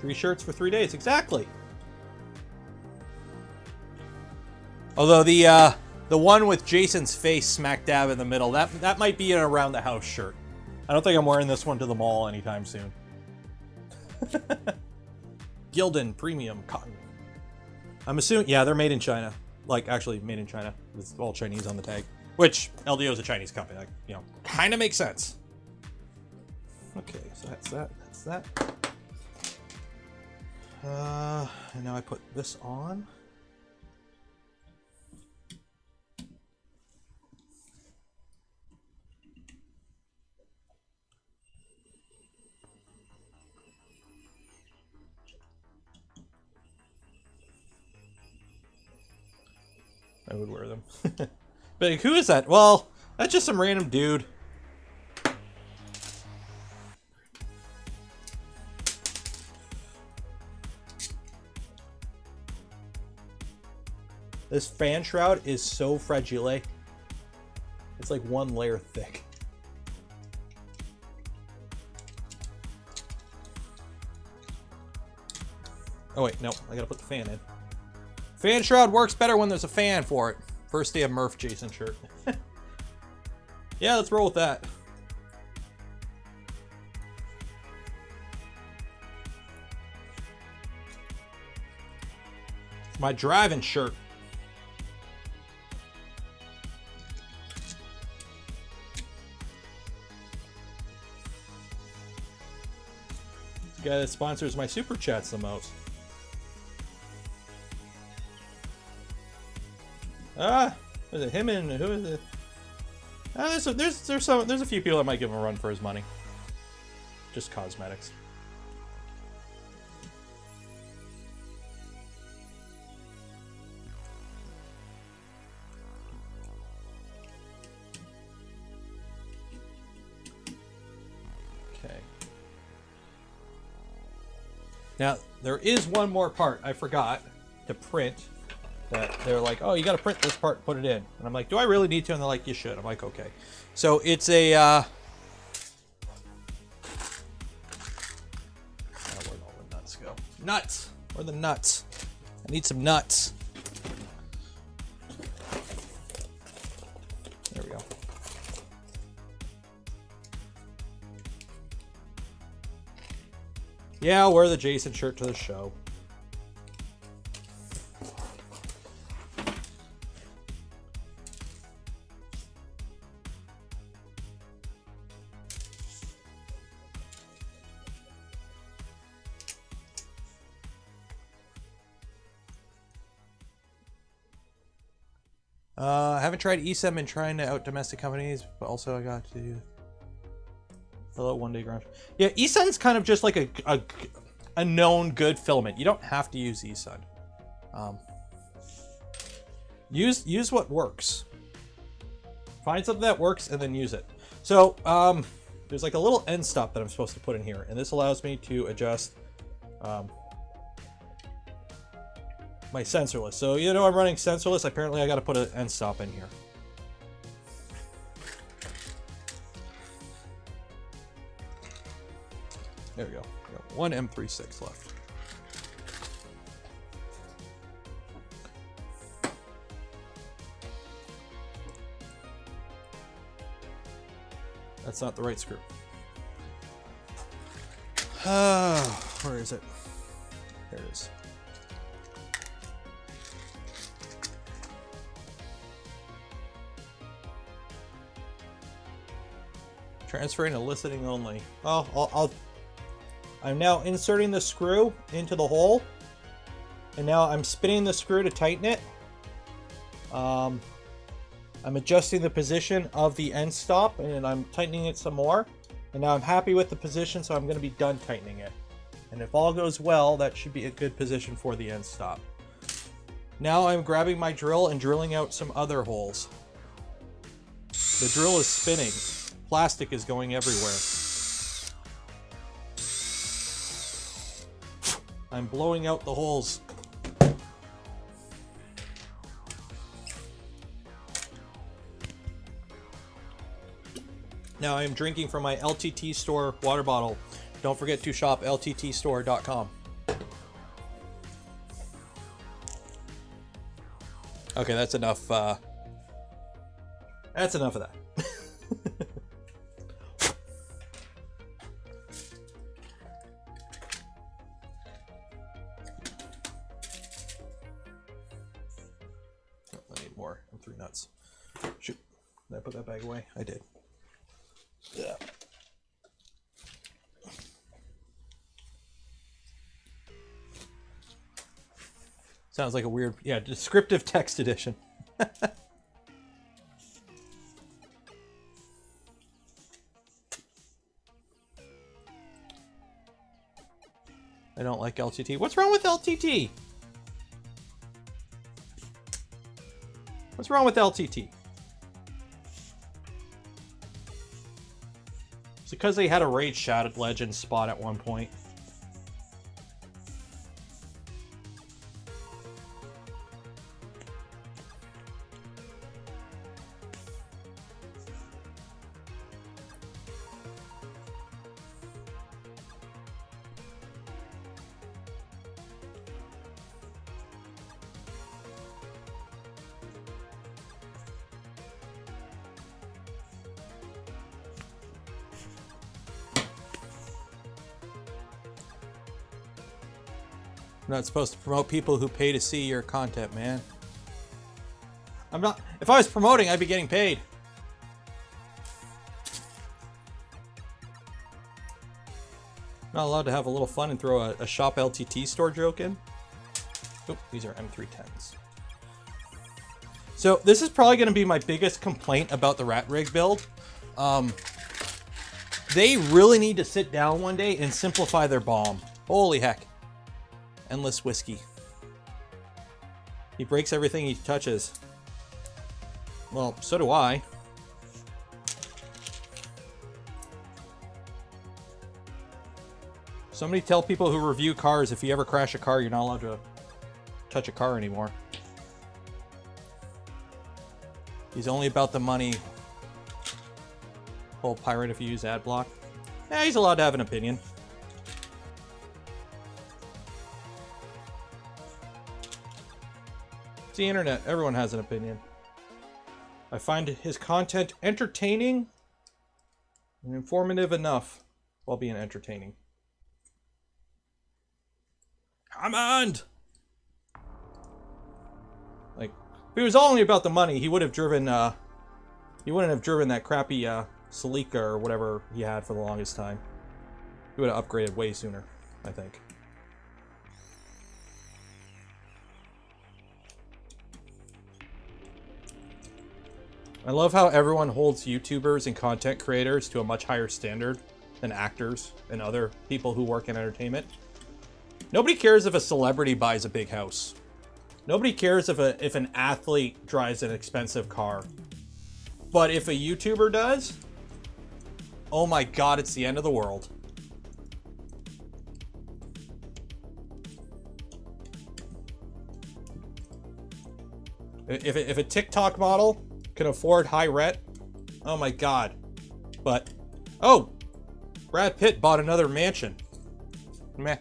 Three shirts for 3 days, exactly. Although the one with Jason's face smack dab in the middle, that might be an around the house shirt. I don't think I'm wearing this one to the mall anytime soon. Gildan Premium Cotton. I'm assuming, yeah, they're made in China. Like, actually made in China. It's all Chinese on the tag. Which, LDO is a Chinese company. Like, you know, kind of makes sense. Okay, so that's that. That's that. And now I put this on. I would wear them. But who is that? Well, that's just some random dude. This fan shroud is so fragile. It's like one layer thick. Oh wait, no, I gotta put the fan in. Fan shroud works better when there's a fan for it. First day of Murph Jason shirt. Yeah, let's roll with that. It's my driving shirt. The guy that sponsors my super chats the most. Was it him and who is it? There's a few people that might give him a run for his money. Just cosmetics. Okay. Now there is one more part I forgot to print. That they're like, oh, you got to print this part, put it in. And I'm like, do I really need to? And they're like, you should. I'm like, okay. So it's a, where'd all the nuts go? Nuts! Where are the nuts? I need some nuts. There we go. Yeah, I'll wear the Jason shirt to the show. I haven't tried eSem and trying to out domestic companies, but also I got to hello one day garage. Yeah, eSun's kind of just like a known good filament. You don't have to use eSun. Use what works. Find something that works and then use it. So there's like a little end stop that I'm supposed to put in here, and this allows me to adjust my sensorless. So you know I'm running sensorless. Apparently I got to put an end stop in here. There we go. We got one M36 left. That's not the right screw. Where is it? There it is. Transferring and eliciting only. Oh, I'm now inserting the screw into the hole, and now I'm spinning the screw to tighten it. I'm adjusting the position of the end stop and I'm tightening it some more. And now I'm happy with the position, so I'm going to be done tightening it. And if all goes well, that should be a good position for the end stop. Now I'm grabbing my drill and drilling out some other holes. The drill is spinning. Plastic is going everywhere. I'm blowing out the holes. Now I am drinking from my LTT store water bottle. Don't forget to shop lttstore.com. Okay, that's enough. That's enough of that. I need more. I'm 3 nuts. Shoot. Did I put that bag away? I did. Yeah. Sounds like a weird, yeah, descriptive text edition. I don't like LTT. What's wrong with LTT? What's wrong with LTT? It's because they had a Raid Shadow Legends spot at one point. I'm not supposed to promote people who pay to see your content, man. I'm not. If I was promoting, I'd be getting paid. Not allowed to have a little fun and throw a shop LTT store joke in. Oh, these are M310s. So this is probably going to be my biggest complaint about the Rat Rig build. They really need to sit down one day and simplify their bomb. Holy heck. Endless whiskey. He breaks everything he touches. Well, so do I. Somebody tell people who review cars, if you ever crash a car, you're not allowed to touch a car anymore. He's only about the money. Whole pirate if you use ad block. Yeah, he's allowed to have an opinion. It's the internet. Everyone has an opinion. I find his content entertaining and informative enough while being entertaining. Hammond! Like, if it was only about the money, he would have driven, he wouldn't have driven that crappy, Celica or whatever he had for the longest time. He would have upgraded way sooner, I think. I love how everyone holds YouTubers and content creators to a much higher standard than actors and other people who work in entertainment. Nobody cares if a celebrity buys a big house. Nobody cares if an athlete drives an expensive car. But if a YouTuber does, oh my god, it's the end of the world. If a TikTok model can afford high rent, oh my god. But, oh, Brad Pitt bought another mansion. Meh.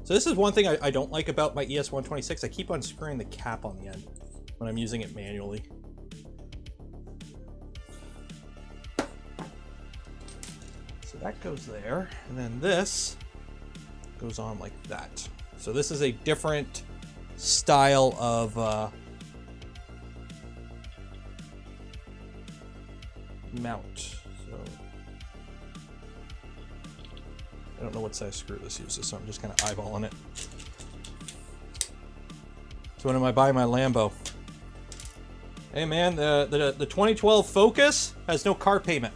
So this is one thing I don't like about my ES126. I keep unscrewing the cap on the end when I'm using it manually. So that goes there, and then this goes on like that. So this is a different style of mount. So I don't know what size screw this uses, so I'm just kind of eyeballing it. So when am I buying my Lambo? Hey man, the 2012 Focus has no car payment.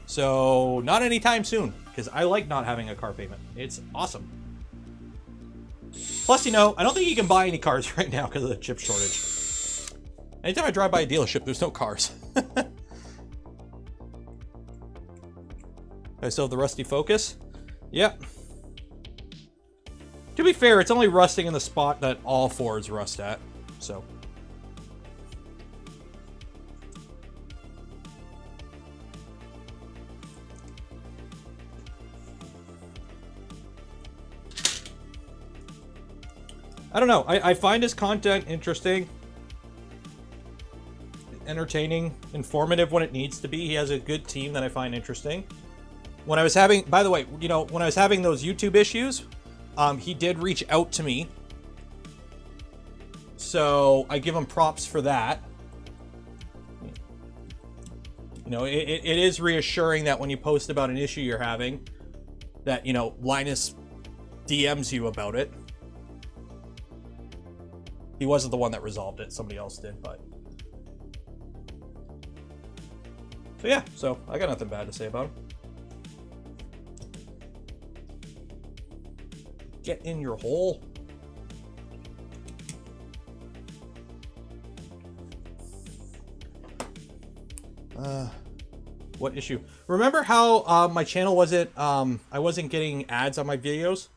So not anytime soon, because I like not having a car payment. It's awesome. Plus, you know, I don't think you can buy any cars right now because of the chip shortage. Anytime I drive by a dealership, there's no cars. I still have the rusty Focus. Yep. To be fair, it's only rusting in the spot that all Fords rust at, so. I don't know. I find his content interesting, entertaining, informative when it needs to be. He has a good team that I find interesting. When I was having, by the way, you know, when I was having those YouTube issues, he did reach out to me. So I give him props for that. You know, it is reassuring that when you post about an issue you're having, that, you know, Linus DMs you about it. He wasn't the one that resolved it. Somebody else did, but. So yeah, so I got nothing bad to say about him. Get in your hole. What issue? Remember how my channel wasn't, I wasn't getting ads on my videos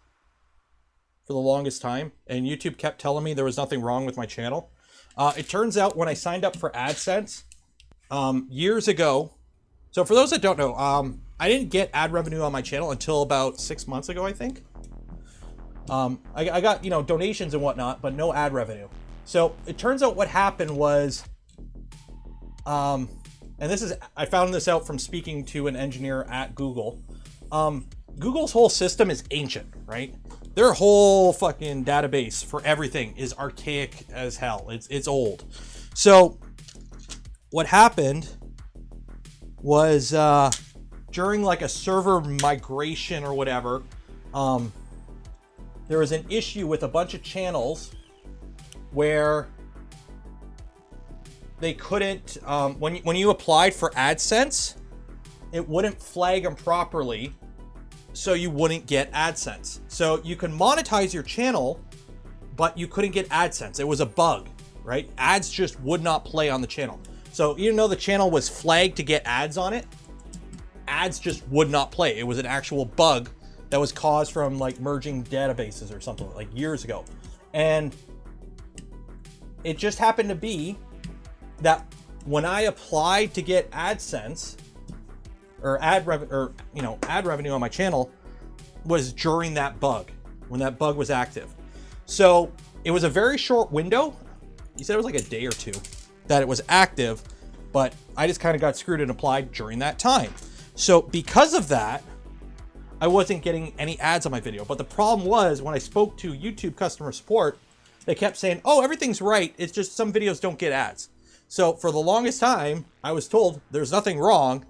for the longest time, and YouTube kept telling me there was nothing wrong with my channel? It turns out when I signed up for AdSense years ago, so for those that don't know, I didn't get ad revenue on my channel until about 6 months ago, I think. I got, you know, donations and whatnot, but no ad revenue. So it turns out what happened was, and this is, I found this out from speaking to an engineer at Google. Google's whole system is ancient, right? Their whole fucking database for everything is archaic as hell. It's old. So what happened was during like a server migration or whatever, there was an issue with a bunch of channels where they couldn't, when you applied for AdSense, it wouldn't flag them properly, so you wouldn't get AdSense. So you can monetize your channel, but you couldn't get AdSense. It was a bug, right? Ads just would not play on the channel. So even though the channel was flagged to get ads on it, ads just would not play. It was an actual bug that was caused from like merging databases or something like years ago. And it just happened to be that when I applied to get AdSense or ad revenue on my channel was during that bug, when that bug was active. So it was a very short window. He said it was like a day or two that it was active, but I just kind of got screwed and applied during that time. So because of that, I wasn't getting any ads on my video. But the problem was when I spoke to YouTube customer support, they kept saying, oh, everything's right. It's just some videos don't get ads. So for the longest time, I was told there's nothing wrong.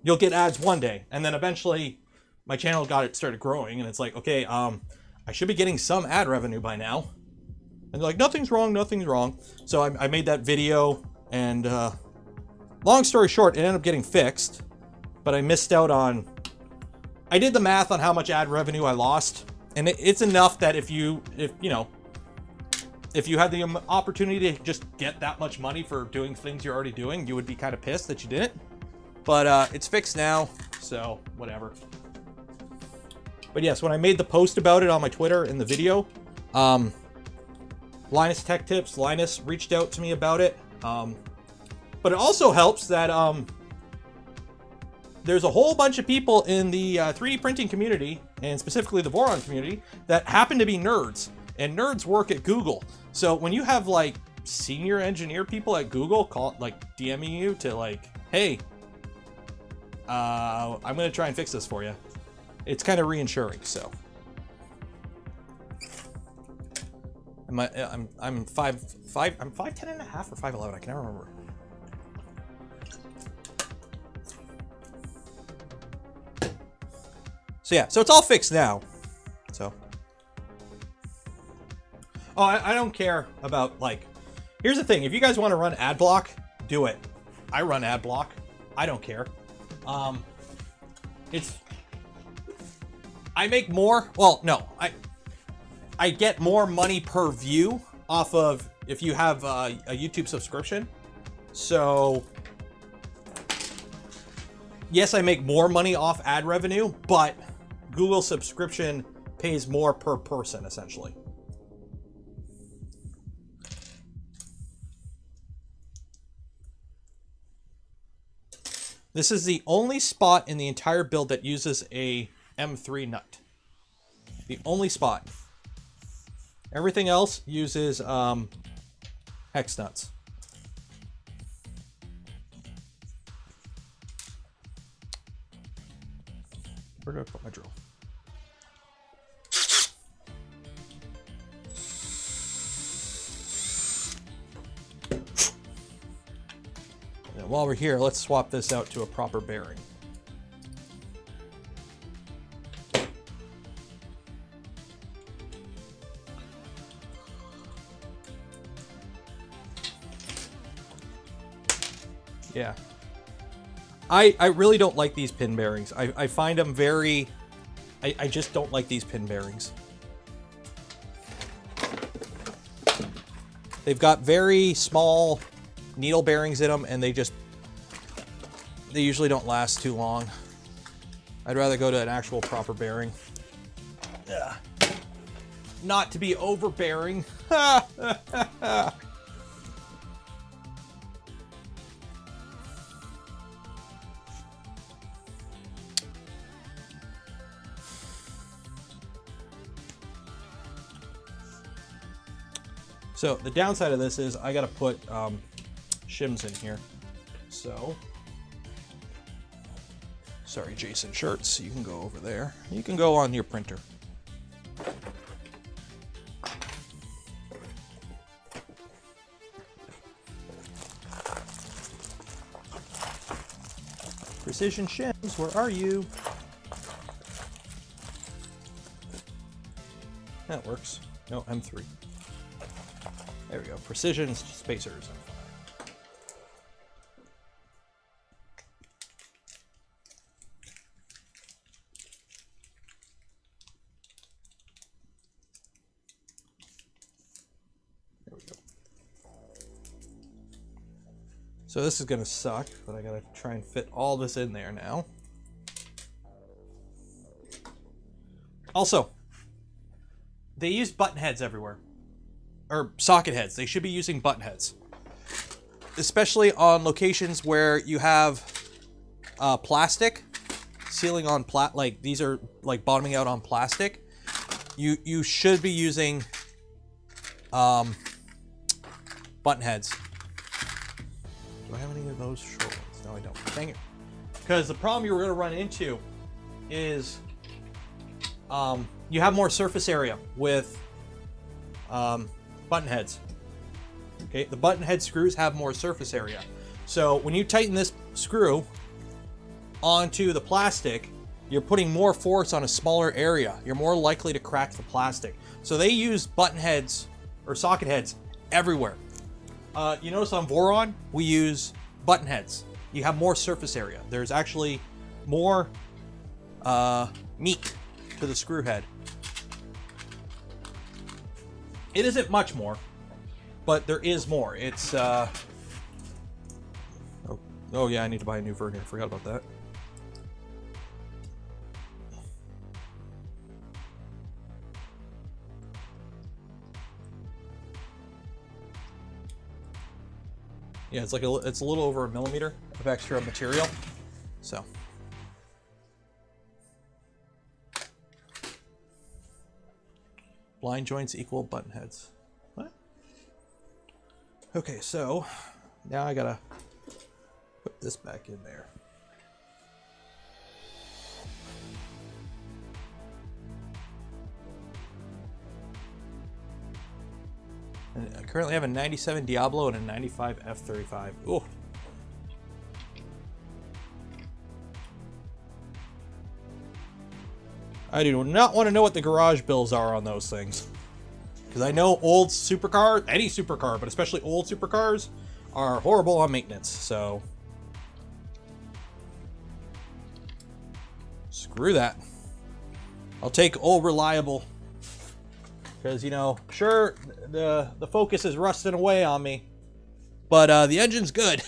You'll get ads one day. And then eventually my channel started growing, and it's like, okay, I should be getting some ad revenue by now. And they're like, nothing's wrong, nothing's wrong. So I made that video, and long story short, it ended up getting fixed, but I missed out on, I did the math on how much ad revenue I lost, and it's enough that if you had the opportunity to just get that much money for doing things you're already doing, you would be kind of pissed that you didn't. But it's fixed now, so whatever. But yes, when I made the post about it on my Twitter in the video, Linus Tech Tips, Linus reached out to me about it. But it also helps that there's a whole bunch of people in the 3D printing community, and specifically the Voron community, that happen to be nerds. And nerds work at Google. So when you have like senior engineer people at Google DMing you to like, hey, I'm gonna try and fix this for you, it's kind of reassuring. So I'm 5'10" and a half or 5'11", I can never remember. So yeah, so it's all fixed now. So Oh, I don't care about, like, here's the thing. If you guys want to run ad block, do it. I run ad block. I don't care. I make more. Well, no, I get more money per view off of if you have a YouTube subscription. So yes, I make more money off ad revenue, but Google subscription pays more per person, essentially. This is the only spot in the entire build that uses a M3 nut. The only spot. Everything else uses hex nuts. Where do I put my drill? And while we're here, let's swap this out to a proper bearing. Yeah. I really don't like these pin bearings. I find them very... I just don't like these pin bearings. They've got very small needle bearings in them, and they usually don't last too long. I'd rather go to an actual proper bearing. Yeah. Not to be overbearing. So the downside of this is I gotta put shims in here. So, sorry, Jason Shirts, you can go over there. You can go on your printer. Precision shims, where are you? That works. No, M3. There we go. Precision spacers. There we go. So this is going to suck, but I got to try and fit all this in there now. Also, they use button heads everywhere. Or socket heads. They should be using button heads. Especially on locations where you have plastic sealing on like these are like bottoming out on plastic. You should be using button heads. Do I have any of those short ones? No, I don't. Dang it. Because the problem you're going to run into is you have more surface area with button heads. Okay, the button head screws have more surface area. So when you tighten this screw onto the plastic, you're putting more force on a smaller area. You're more likely to crack the plastic. So they use button heads or socket heads everywhere. You notice on Voron, we use button heads. You have more surface area. There's actually more meat to the screw head. It isn't much more, but there is more. It's, oh yeah, I need to buy a new vernier. Forgot about that. Yeah, it's like it's a little over a millimeter of extra material, so. Blind joints equal button heads. What? Okay, so now I gotta put this back in there. And I currently have a 97 Diablo and a 95 F35. Ooh. I do not want to know what the garage bills are on those things. Because I know old supercar, any supercar, but especially old supercars, are horrible on maintenance, so screw that. I'll take old reliable. Because, you know, sure, the Focus is rusting away on me, but the engine's good.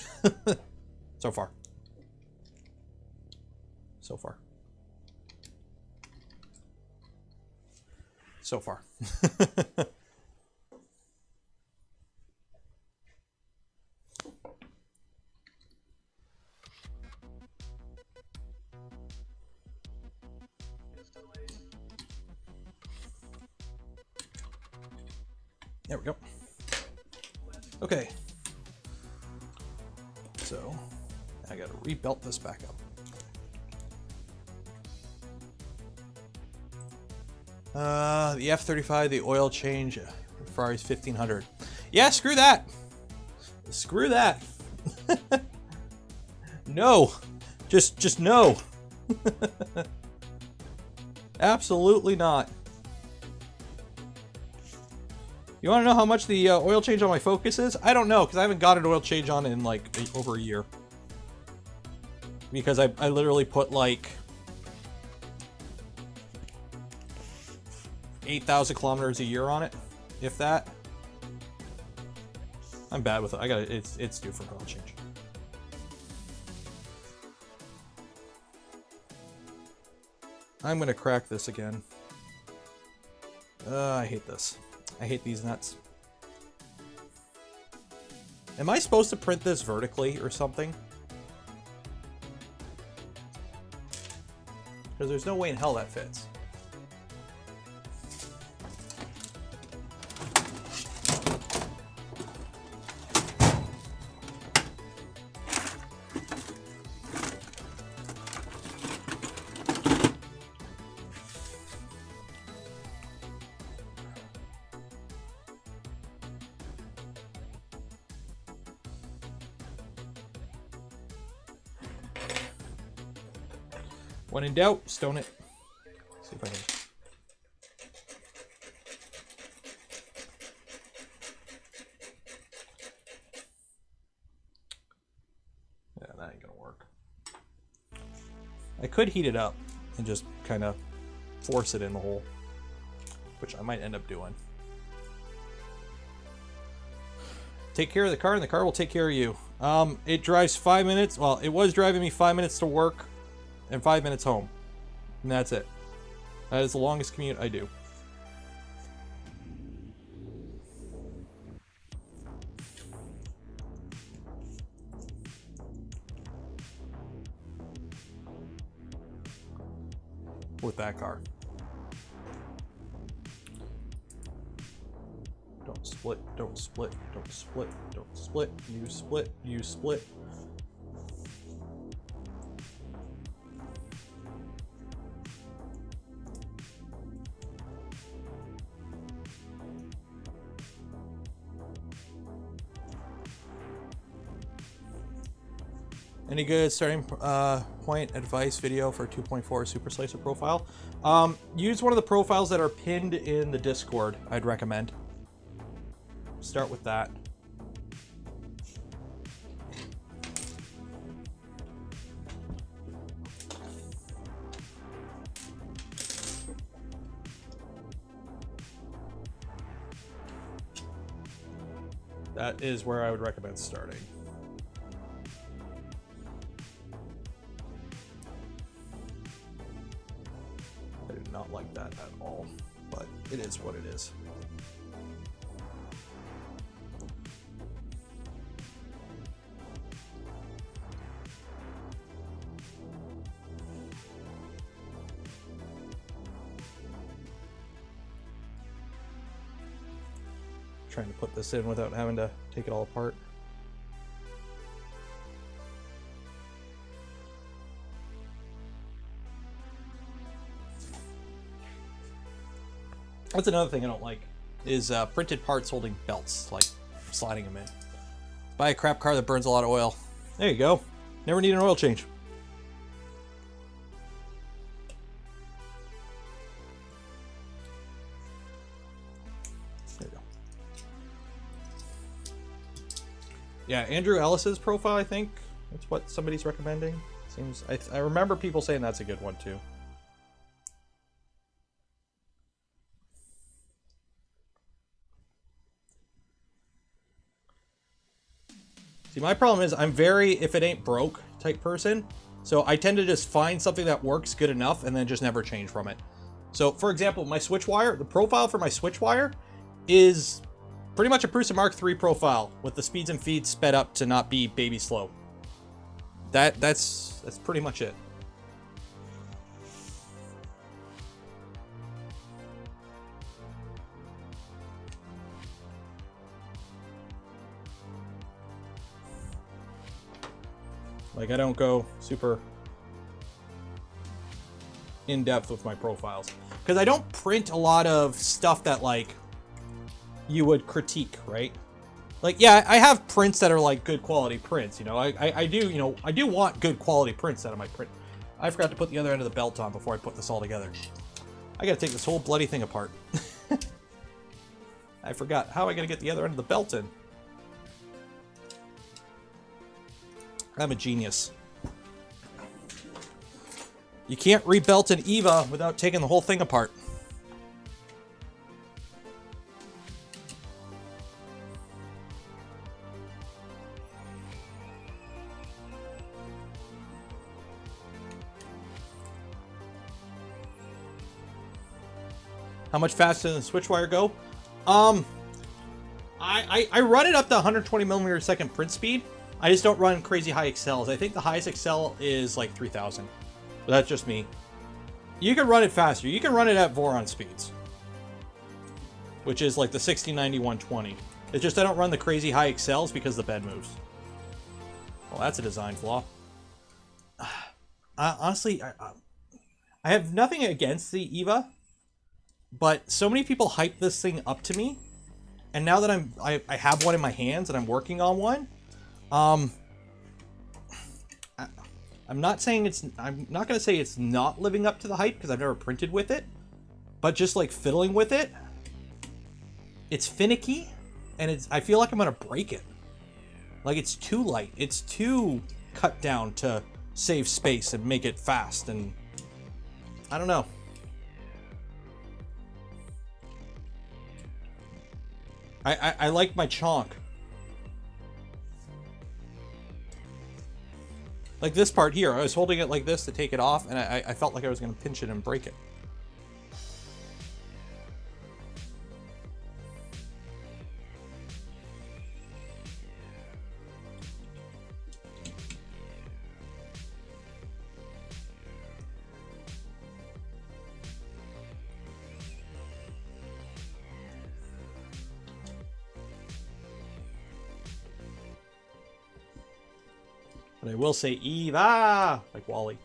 So far. So far. So far. There we go. Okay. So, I gotta rebelt this back up. The F-35, the oil change, Ferrari's 1500. Yeah, screw that. Screw that. No. Just no. Absolutely not. You want to know how much the oil change on my Focus is? I don't know, because I haven't got an oil change on it in like over a year. Because I literally put like 8,000 kilometers a year on it, if that. I'm bad with it. It's due for an oil change. I'm gonna crack this again. I hate this. I hate these nuts. Am I supposed to print this vertically or something? Because there's no way in hell that fits. When in doubt, stone it. See if I can. Yeah, that ain't gonna work. I could heat it up and just kind of force it in the hole, which I might end up doing. Take care of the car and the car will take care of you. It drives 5 minutes. Well, it was driving me 5 minutes to work and 5 minutes home. And that's it. That is the longest commute I do. With that car. Don't split, don't split, don't split, don't split, you split, you split. Any good starting point advice video for 2.4 Super Slicer profile? Use one of the profiles that are pinned in the Discord, I'd recommend. Start with that. That is where I would recommend starting. I do not like that at all, but it is what it is. Trying to put this in without having to take it all apart. That's another thing I don't like, is printed parts holding belts, like sliding them in. Buy a crap car that burns a lot of oil. There you go. Never need an oil change. Yeah, Andrew Ellis's profile, I think. That's what somebody's recommending. Seems I remember people saying that's a good one too. See, my problem is I'm very if it ain't broke type person. So I tend to just find something that works good enough and then just never change from it. So for example, my switch wire, the profile for my switch wire is pretty much a Prusa Mark III profile with the speeds and feeds sped up to not be baby slow. That's pretty much it. Like I don't go super in depth with my profiles because I don't print a lot of stuff that like you would critique, right? Like, yeah, I have prints that are like good quality prints, you know. I do, you know, I do want good quality prints out of my print. I forgot to put the other end of the belt on before I put this all together. I gotta take this whole bloody thing apart. I forgot. How am I gonna get the other end of the belt in? I'm a genius. You can't rebelt an Eva without taking the whole thing apart. How much faster than the switch wire go? I run it up to 120 millimeter a second print speed. I just don't run crazy high accels. I think the highest accel is like 3000. But that's just me. You can run it faster. You can run it at Voron speeds, which is like the 6090 120. It's just I don't run the crazy high accels because the bed moves. Well, that's a design flaw. Honestly, I have nothing against the Eva, but so many people hype this thing up to me, and now that I have one in my hands and I'm working on one, I'm not saying I'm not going to say it's not living up to the hype because I've never printed with it, but just like fiddling with it, it's finicky and I feel like I'm going to break it. Like it's too light. It's too cut down to save space and make it fast. And I don't know. I like my chonk. Like this part here, I was holding it like this to take it off, and I felt like I was going to pinch it and break it. But I will say Eva, like Wally.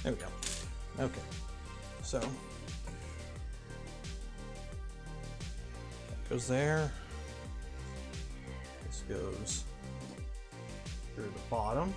There we go. Okay. So that goes there. This goes through the bottom.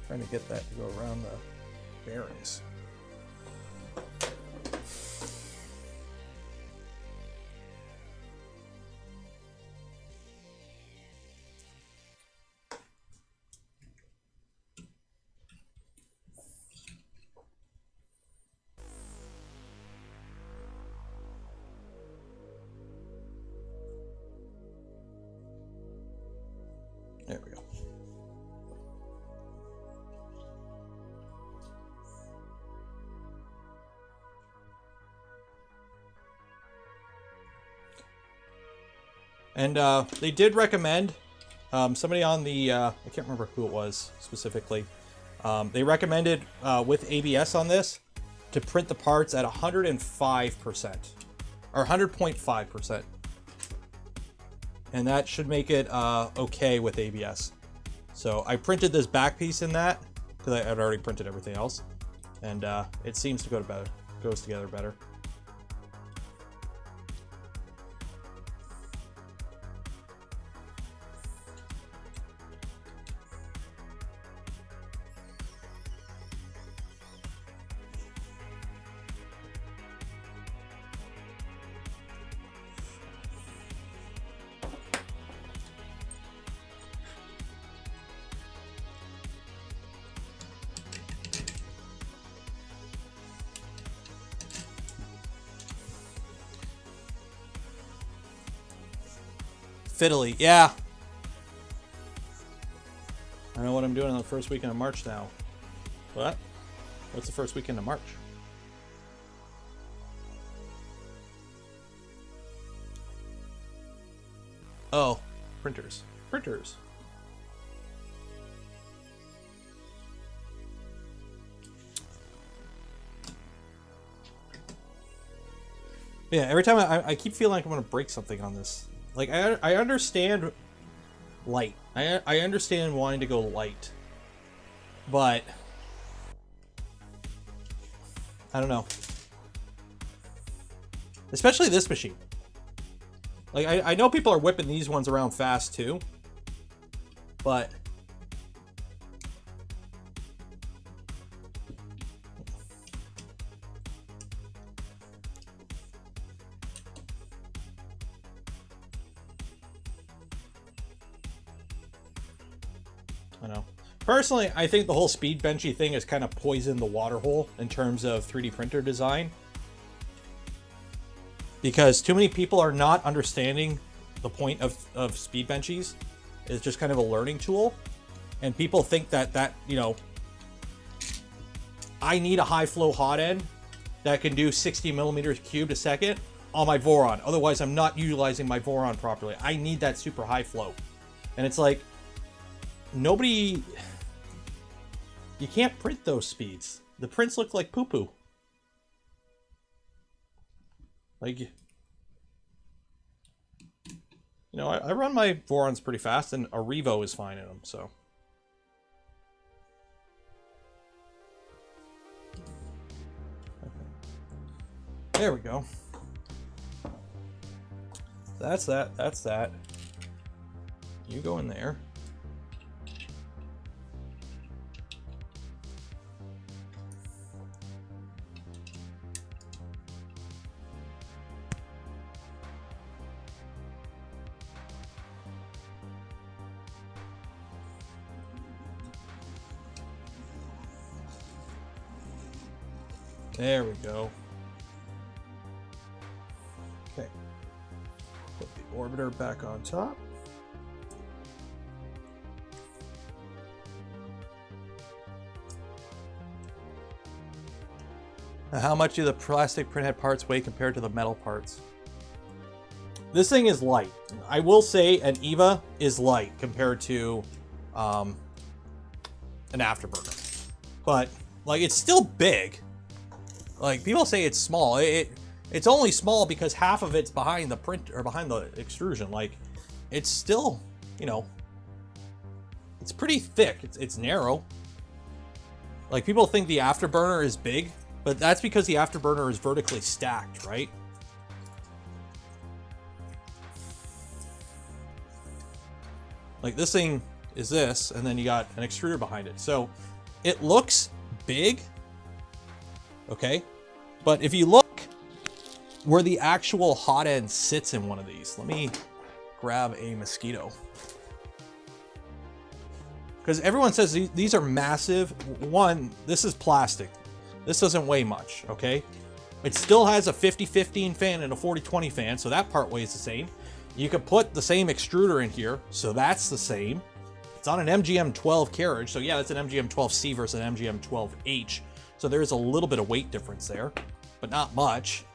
Trying to get that to go around the bearings. There we go. And they did recommend, somebody on the, I can't remember who it was specifically, they recommended with ABS on this to print the parts at 105%. or 100.5%. And that should make it okay with ABS. So I printed this back piece in that, because I had already printed everything else. And it seems to go better, goes together better. Fiddly, yeah. I know what I'm doing on the first weekend of March now. What? What's the first weekend of March? Oh, printers. Printers. Yeah, every time I keep feeling like I'm going to break something on this. Like, I understand light. I understand wanting to go light. But I don't know. Especially this machine. Like, I know people are whipping these ones around fast too. But I know. Personally, I think the whole speed benchy thing has kind of poisoned the water hole in terms of 3D printer design. Because too many people are not understanding the point of speed benchies. It's just kind of a learning tool. And people think that, you know, I need a high flow hot end that can do 60 millimeters cubed a second on my Voron. Otherwise, I'm not utilizing my Voron properly. I need that super high flow. And it's like, nobody, you can't print those speeds. The prints look like poo-poo. Like, you know, I run my Vorons pretty fast, and a Revo is fine in them, so. There we go. That's that, that's that. You go in there. There we go. Okay. Put the orbiter back on top. Now, how much do the plastic printhead parts weigh compared to the metal parts? This thing is light. I will say an EVA is light compared to an Afterburner. But, like, it's still big. Like, people say it's small. It's only small because half of it's behind the print, or behind the extrusion. Like, it's still, you know, it's pretty thick. It's narrow. Like, people think the Afterburner is big, but that's because the Afterburner is vertically stacked, right? Like, this thing is this, and then you got an extruder behind it. So it looks big, okay? But if you look where the actual hot end sits in one of these, let me grab a mosquito. Because everyone says these are massive. One, this is plastic. This doesn't weigh much, okay? It still has a 50-15 fan and a 40-20 fan, so that part weighs the same. You could put the same extruder in here, so that's the same. It's on an MGM-12 carriage, so yeah, that's an MGM-12C versus an MGM-12H. So there's a little bit of weight difference there, but not much.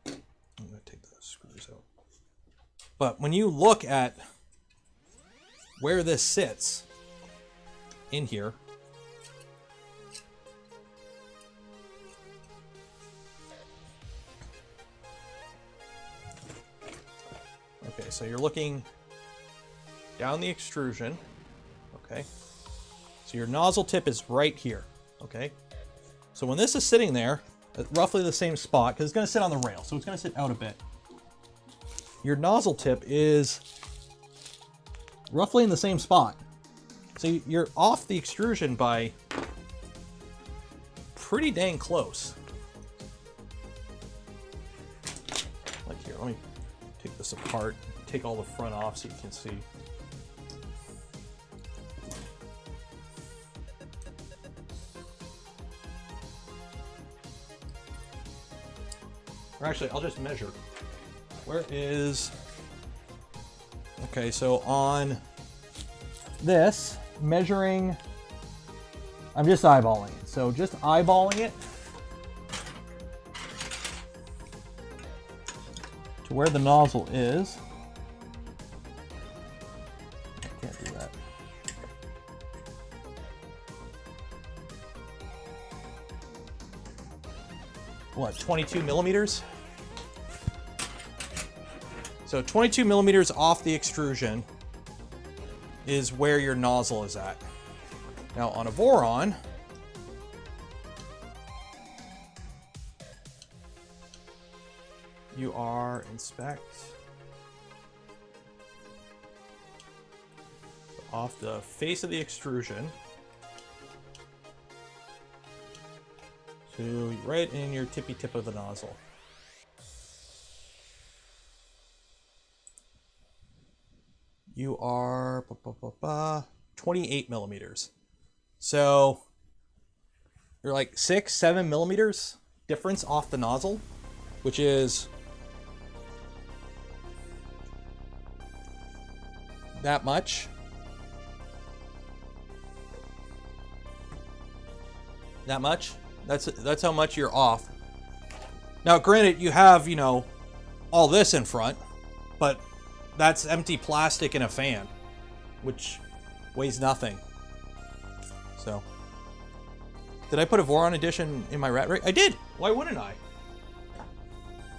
I'm gonna take the screws out. But when you look at where this sits in here, Okay, so you're looking down the extrusion. Okay. So your nozzle tip is right here. Okay. So when this is sitting there, at roughly the same spot, because it's going to sit on the rail, so it's going to sit out a bit. Your nozzle tip is roughly in the same spot. So you're off the extrusion by pretty dang close. Like here, let me take this apart, take all the front off so you can see. Or actually, I'll just measure. Where is... Okay, so on this, measuring, I'm just eyeballing it. So just eyeballing it to where the nozzle is. I can't do that. What, 22 millimeters? So 22 millimeters off the extrusion is where your nozzle is at. Now on a Voron, you are inspect off the face of the extrusion to right in your tippy tip of the nozzle. You are 28 millimeters. So you're like 6-7 millimeters difference off the nozzle, which is that much. That much. That's how much you're off. Now, granted, you have, you know, all this in front, but that's empty plastic in a fan, which weighs nothing. So, did I put a Voron edition in my rat rig? I did. Why wouldn't I?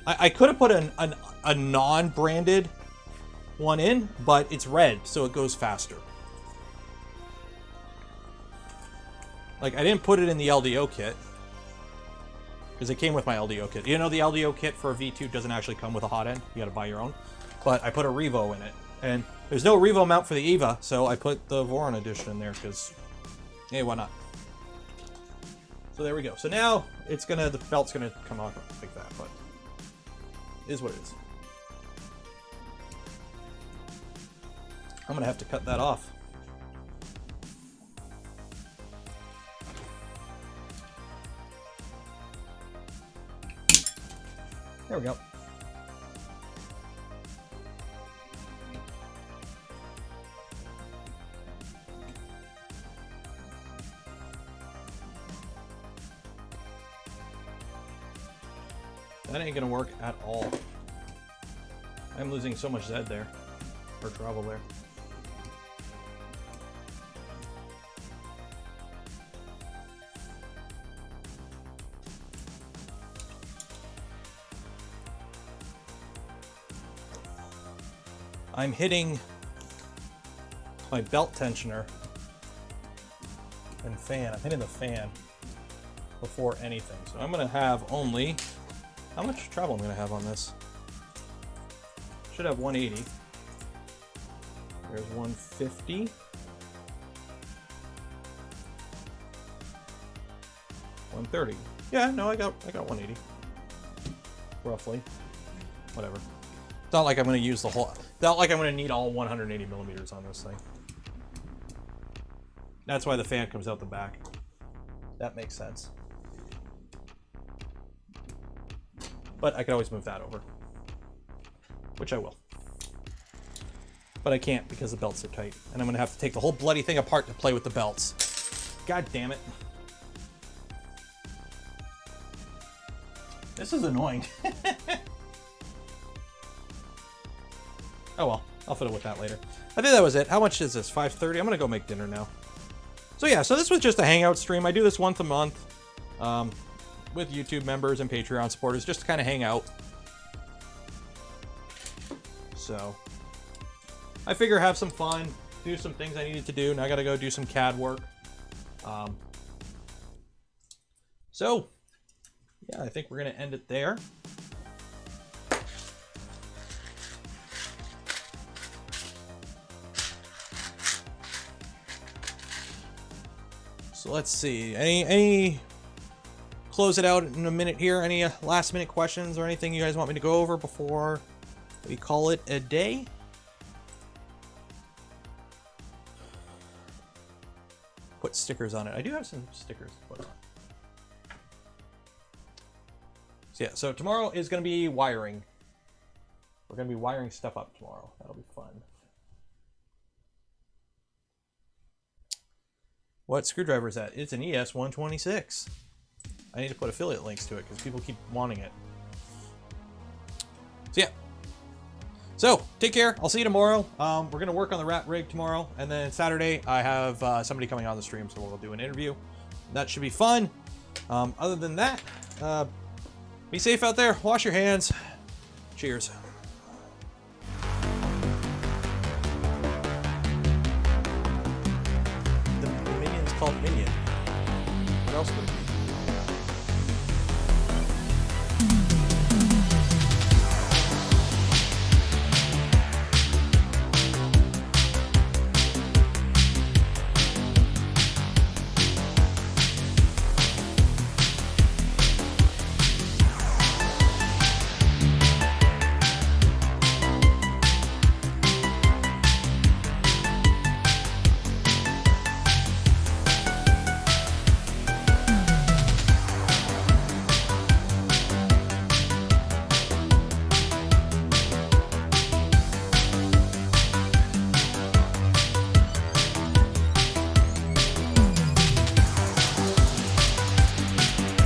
I could have put a non-branded one in, but it's red, so it goes faster. Like, I didn't put it in the LDO kit, because it came with my LDO kit. You know, the LDO kit for a V2 doesn't actually come with a hot end. You gotta buy your own. But I put a Revo in it. And there's no Revo mount for the EVA, so I put the Voron edition in there, because, hey, why not? So there we go. So now, it's gonna, the belt's gonna come off like that, but it is what it is. I'm gonna have to cut that off. There we go. That ain't gonna work at all. I'm losing so much Z there, or travel there. I'm hitting my belt tensioner and fan. I'm hitting the fan before anything. So I'm gonna have only, how much travel I'm gonna have on this? Should have 180. There's 150. 130. Yeah, no, I got 180. Roughly. Whatever. It's not like I'm going to use the whole... It's not like I'm going to need all 180 millimeters on this thing. That's why the fan comes out the back. That makes sense. But I could always move that over. Which I will. But I can't because the belts are tight. And I'm going to have to take the whole bloody thing apart to play with the belts. God damn it. This is annoying. Oh well, I'll fiddle with that later. I think that was it. How much is this? 5:30? I'm gonna go make dinner now. So yeah, so this was just a hangout stream. I do this once a month with YouTube members and Patreon supporters just to kind of hang out. So I figure have some fun, do some things I needed to do. Now I gotta go do some CAD work. So, yeah, I think we're gonna end it there. So let's see, any close it out in a minute here. Any last minute questions or anything you guys want me to go over before we call it a day? Put stickers on it. I do have some stickers to put on. So yeah, so tomorrow is going to be wiring. We're going to be wiring stuff up tomorrow. That'll be fun. What screwdriver is that? It's an ES126. I need to put affiliate links to it because people keep wanting it. So yeah. So take care. I'll see you tomorrow. We're going to work on the rat rig tomorrow. And then Saturday, I have somebody coming on the stream, so we'll do an interview. That should be fun. Other than that, be safe out there. Wash your hands. Cheers. The minion's called Minion. What else would it be?